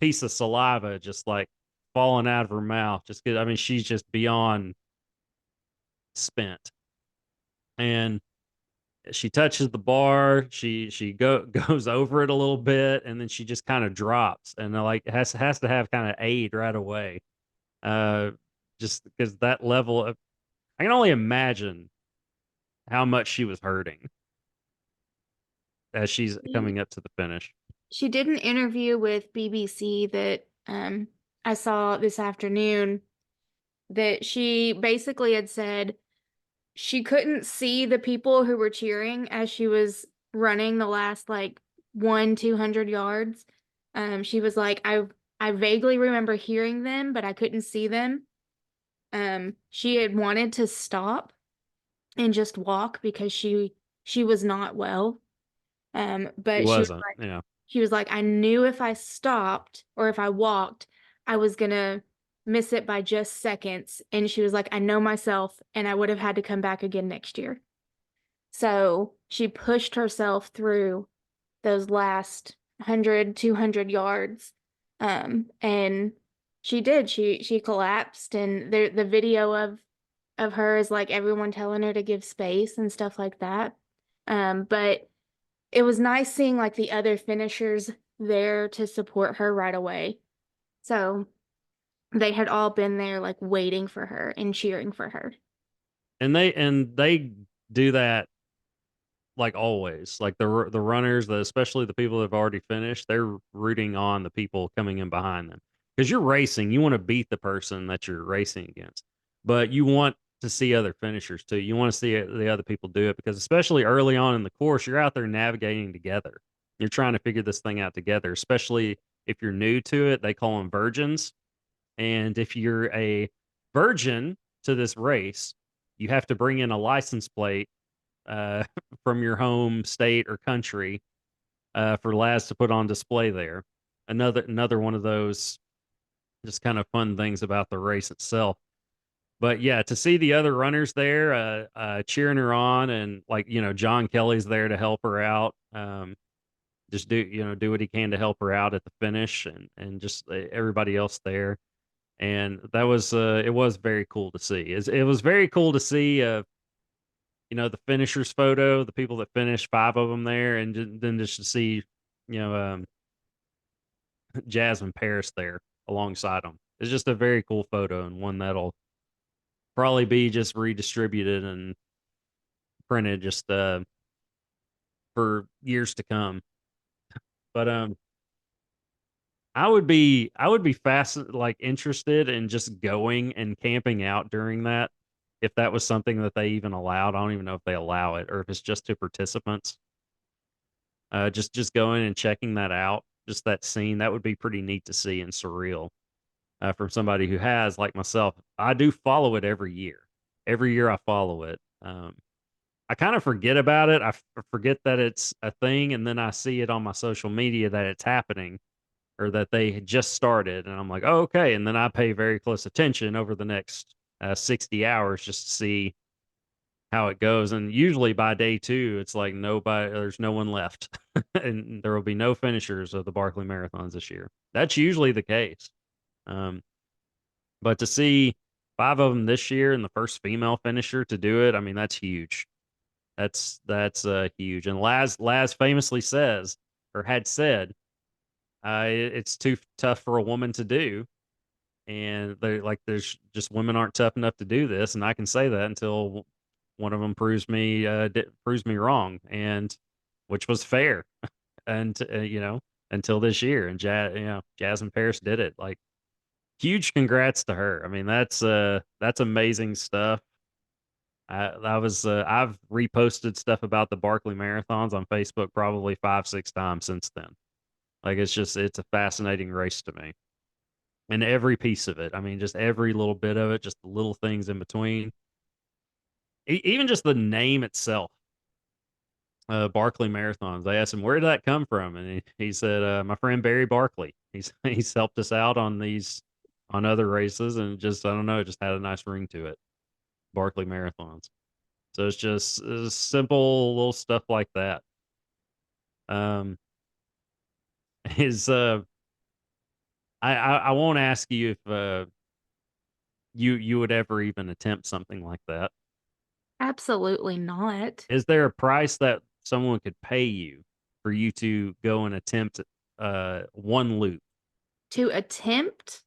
Speaker 1: piece of saliva just like falling out of her mouth. Just because, I mean, she's just beyond spent. And she touches the bar, goes over it a little bit, and then she just kind of drops, and like has to have kind of aid right away. Uh, just because that level of, I can only imagine how much she was hurting as she's coming up to the finish.
Speaker 2: She did an interview with BBC that I saw this afternoon that she basically had said she couldn't see the people who were cheering as she was running the last like 200 yards. She was like, I vaguely remember hearing them, but I couldn't see them. She had wanted to stop and just walk because she was not well.
Speaker 1: She
Speaker 2: But
Speaker 1: wasn't, yeah.
Speaker 2: she was like, I knew if I stopped or if I walked, I was gonna miss it by just seconds. And she was like, I know myself, and I would have had to come back again next year. So she pushed herself through those last 100, 200 yards. And she did. She collapsed, and the video of her is like everyone telling her to give space and stuff like that. But it was nice seeing like the other finishers there to support her right away. So they had all been there like waiting for her and cheering for her.
Speaker 1: And they do that like always. Like the runners, especially the people that have already finished, they're rooting on the people coming in behind them because you're racing. You want to beat the person that you're racing against, but you want to see other finishers too. You want to see the other people do it because especially early on in the course, you're out there navigating together. You're trying to figure this thing out together, especially if you're new to it. They call them virgins. And if you're a virgin to this race, you have to bring in a license plate uh, from your home state or country for Laz to put on display there. Another one of those just kind of fun things about the race itself. But yeah, to see the other runners there, cheering her on, and like, John Kelly's there to help her out. Just do what he can to help her out at the finish, and just everybody else there. And that was it was very cool to see. It was very cool to see the finishers photo, the people that finished, 5 of them there, and then just to see, you know, Jasmine Paris there alongside them. It's just a very cool photo, and one that'll probably be just redistributed and printed just for years to come. But I would be interested in just going and camping out during that, if that was something that they even allowed. I don't even know if they allow it or if it's just to participants. Just going and checking that out, just that scene, that would be pretty neat to see and surreal. From somebody who has, like myself, I do follow it every year. Every year I follow it. I kind of forget about it. Forget that it's a thing, and then I see it on my social media that it's happening, or that they had just started, and I'm like, oh, okay. And then I pay very close attention over the next 60 hours just to see how it goes. And usually by day 2, it's like there's no one left, and there will be no finishers of the Barkley Marathons this year. That's usually the case. Um, but to see 5 of them this year and the first female finisher to do it, I mean, that's huge. That's huge. And Laz famously says, or had said, it's too tough for a woman to do, and they're like, there's just women aren't tough enough to do this, and I can say that until one of them proves me wrong, and which was fair, and until this year, and Jasmine Paris did it. Like, huge congrats to her. I mean, that's amazing stuff. I've reposted stuff about the Barkley Marathons on Facebook probably 5-6 times since then. Like, it's a fascinating race to me. And every piece of it. I mean, just every little bit of it, just the little things in between. Even just the name itself, Barkley Marathons. I asked him, where did that come from? And he said, my friend Barry Barkley. He's helped us out on other races, and just, I don't know, it just had a nice ring to it. Barkley Marathons. So it's simple little stuff like that. Um, his I won't ask you if you would ever even attempt something like that.
Speaker 2: Absolutely not.
Speaker 1: Is there a price that someone could pay you for you to go and attempt one loop?
Speaker 2: To attempt,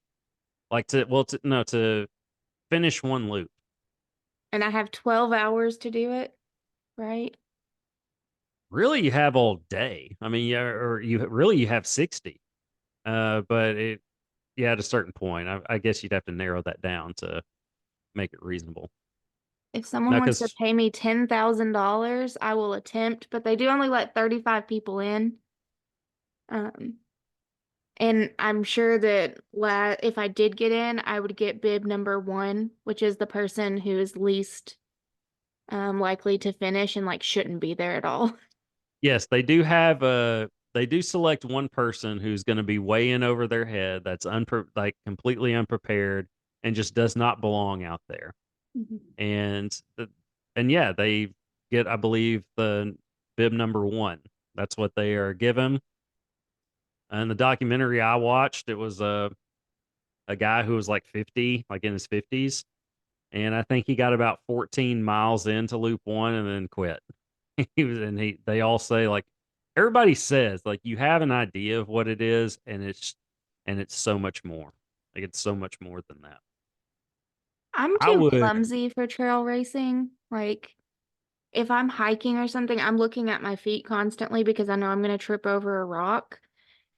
Speaker 1: Like, to finish one loop.
Speaker 2: and I have 12 hours to do it, right?
Speaker 1: Really, you have all day. I mean, yeah, or you have 60. But at a certain point, I guess you'd have to narrow that down to make it reasonable.
Speaker 2: If someone
Speaker 1: Now,
Speaker 2: wants to
Speaker 1: because
Speaker 2: pay me $10,000, I will attempt, but they do only let 35 people in. Um, and I'm sure that if I did get in, I would get bib number 1, which is the person who is least likely to finish and like shouldn't be there at all.
Speaker 1: yes, they do select one person who's going to be way in over their head, that's completely unprepared, and just does not belong out there.
Speaker 2: Mhm.
Speaker 1: And yeah, they get, I believe, the bib number 1. That's what they are given. And the documentary I watched, it was a guy who was like 50, like in his 50s, and I think he got about 14 miles into loop 1 and then quit. They all say, like, everybody says, like, you have an idea of what it is, and it's so much more. Like, it's so much more than that.
Speaker 2: I'm
Speaker 1: I
Speaker 2: too
Speaker 1: would
Speaker 2: clumsy for trail racing. Like, if I'm hiking or something, I'm looking at my feet constantly because I know I'm going to trip over a rock.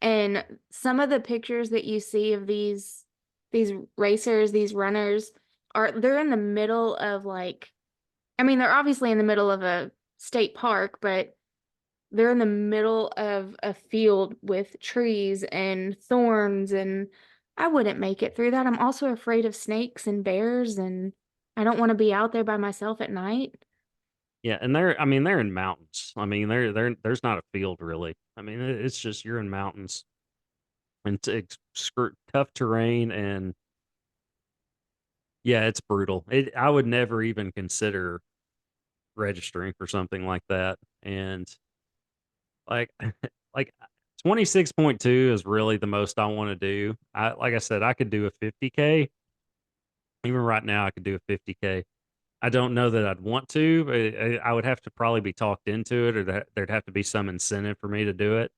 Speaker 2: And some of the pictures that you see of these racers, these runners, they're in the middle of like, I mean, they're obviously in the middle of a state park, but they're in the middle of a field with trees and thorns, and I wouldn't make it through that. I'm also afraid of snakes and bears, and I don't want to be out there by myself at night.
Speaker 1: Yeah, and they're in mountains. I mean, there's not a field really. I mean, it's just you're in mountains and it's tough terrain, and yeah, it's brutal. I would never even consider registering for something like that. And like like 26.2 is really the most I want to do. Like I said, I could do a 50K. Even right now I could do a 50K. I don't know that I'd want to. I would have to probably be talked into it, or there'd have to be some incentive for me to do it.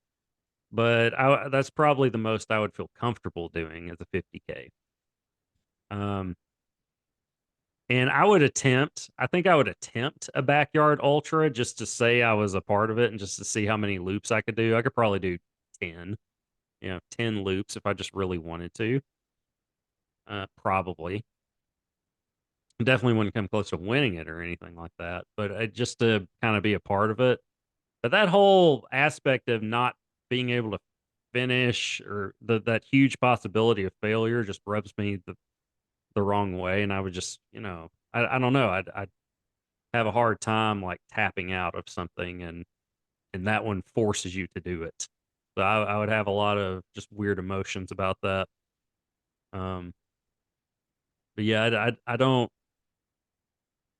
Speaker 1: But that's probably the most I would feel comfortable doing is a 50K. Um, and I think I would attempt a backyard ultra just to say I was a part of it and just to see how many loops I could do. I could probably do 10, 10 loops if I just really wanted to. Probably. Definitely wouldn't come close to winning it or anything like that, but just to kind of be a part of it. But that whole aspect of not being able to finish, or that huge possibility of failure, just rubs me the wrong way. And I would just, I don't know. I'd have a hard time like tapping out of something, and that one forces you to do it. So I would have a lot of just weird emotions about that. Um, but yeah, I don't,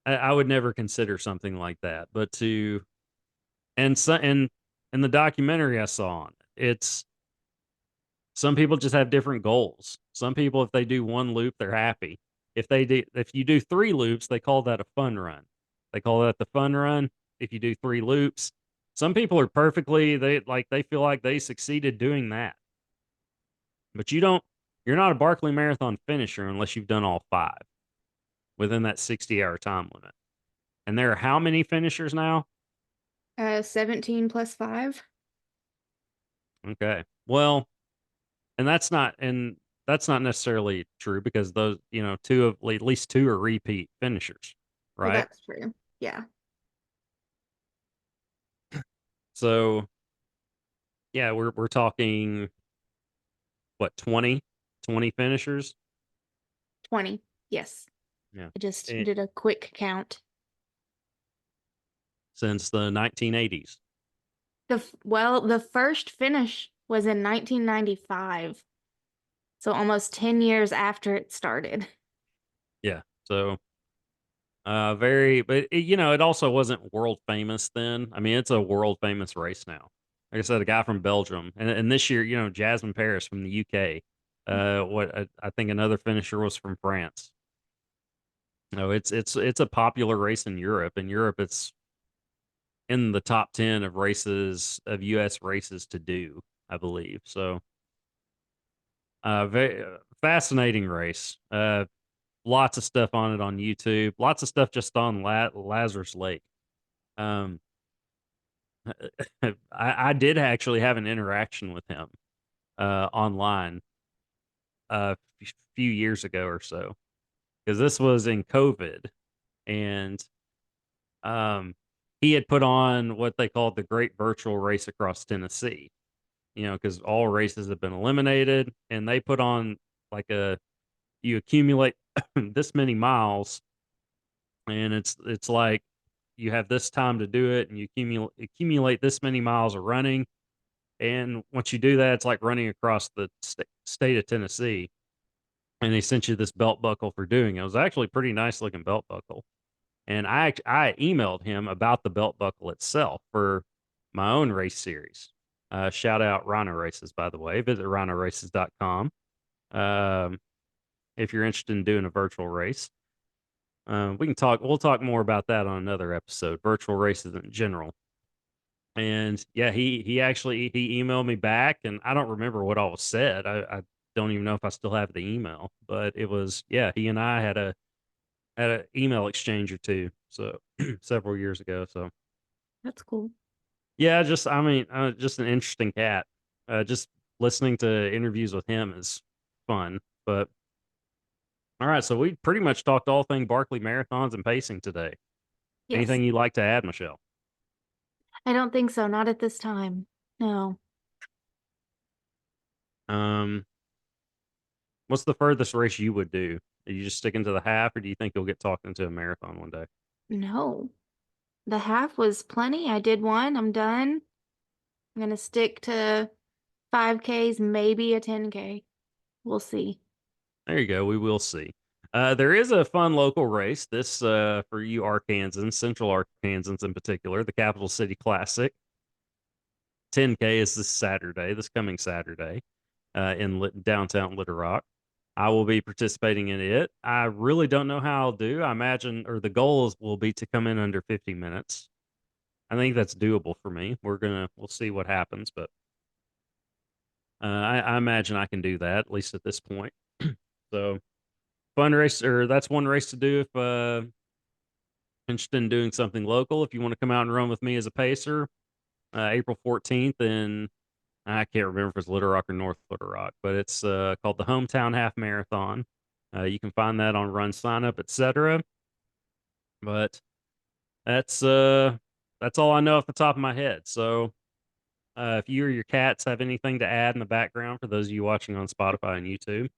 Speaker 1: I would never consider something like that. But and in the documentary I saw on it, it's some people just have different goals. Some people, if they do one loop, they're happy. If you do three loops, they call that a fun run. They call that the fun run. If you do three loops, some people are they feel like they succeeded doing that. But you're not a Barkley Marathon finisher unless you've done all five within that 60-hour time limit. And there are how many finishers now?
Speaker 2: 17 plus 5.
Speaker 1: Okay. Well, and that's not necessarily true because those, two of at least two are repeat finishers,
Speaker 2: Well,
Speaker 1: right?
Speaker 2: that's true. Yeah.
Speaker 1: So, yeah, we're talking what, 20 finishers?
Speaker 2: 20. Yes.
Speaker 1: Yeah.
Speaker 2: I just
Speaker 1: Eh,
Speaker 2: did a quick count.
Speaker 1: since the 1980s.
Speaker 2: The first finish was in 1995. So almost 10 years after it started.
Speaker 1: Yeah. So, but it also wasn't world famous then. I mean, it's a world famous race now. Like I said, a guy from Belgium, and this year, Jasmine Paris from the UK. I think another finisher was from France. No, it's a popular race in Europe. In Europe, it's in the top 10 of US races to do, I believe. So, very fascinating race. Lots of stuff on it on YouTube. Lots of stuff just on Lazarus Lake. Um, I did actually have an interaction with him online a few years ago or so, because this was in COVID, and um, he had put on what they called the Great Virtual Race Across Tennessee. Because all races have been eliminated, and they put on like you accumulate this many miles, and it's like you have this time to do it, and you accumulate this many miles of running. And once you do that, it's like running across the state of Tennessee. And they sent you this belt buckle for doing it. It was actually a pretty nice looking belt buckle. And I emailed him about the belt buckle itself for my own race series. Shout out Rhino Races, by the way. Visit rhinoraces.com um, if you're interested in doing a virtual race. We'll talk more about that on another episode, virtual races in general. And yeah, he emailed me back, and I don't remember what all was said. I don't even know if I still have the email, but it was, yeah, he and I had an email exchange or two, so several years ago. So
Speaker 2: That's cool.
Speaker 1: yeah, just an interesting cat. Just listening to interviews with him is fun. But all right, so we pretty much talked all thing Barkley marathons and pacing today.
Speaker 2: Yes.
Speaker 1: Anything you'd like to add, Michelle?
Speaker 2: I don't think so. Not at this time. No.
Speaker 1: Um, what's the furthest race you would do? Are you just sticking to the half, or do you think you'll get talked into a marathon one day?
Speaker 2: No. The half was plenty. I did one. I'm done. I'm gonna stick to 5Ks, maybe a 10K. We'll see.
Speaker 1: There you go. We will see. There is a fun local race. This for you Arkansans, Central Arkansans in particular, the Capital City Classic. 10K is this Saturday, this coming Saturday, in downtown Little Rock. I will be participating in it. I really don't know how I'll do. I imagine, or the goal will be to come in under 50 minutes. I think that's doable for me. We'll see what happens, but I imagine I can do that at least at this point. So fun race, or that's one race to do if interested in doing something local. If you want to come out and run with me as a pacer, April 14th, and I can't remember if it's Little Rock or North Little Rock, but it's called the Hometown Half Marathon. You can find that on Run Sign Up, etc. But that's that's all I know off the top of my head. So if you or your cats have anything to add in the background for those of you watching on Spotify and YouTube,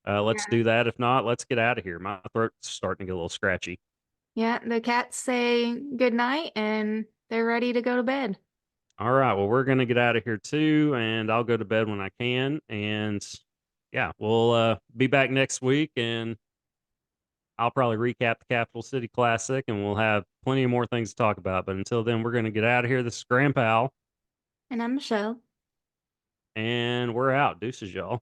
Speaker 1: let's
Speaker 2: Yeah.
Speaker 1: do that. If not, let's get out of here. My throat's starting to get a little scratchy.
Speaker 2: Yeah, the cats say good night and they're ready to go to bed.
Speaker 1: All right. Well, we're gonna get out of here too, and I'll go to bed when I can. And yeah, we'll be back next week, and I'll probably recap the Capital City Classic, and we'll have plenty of more things to talk about. But until then, we're gonna get out of here. This is Grandpal,
Speaker 2: And I'm Michelle.
Speaker 1: and we're out. Deuces, y'all.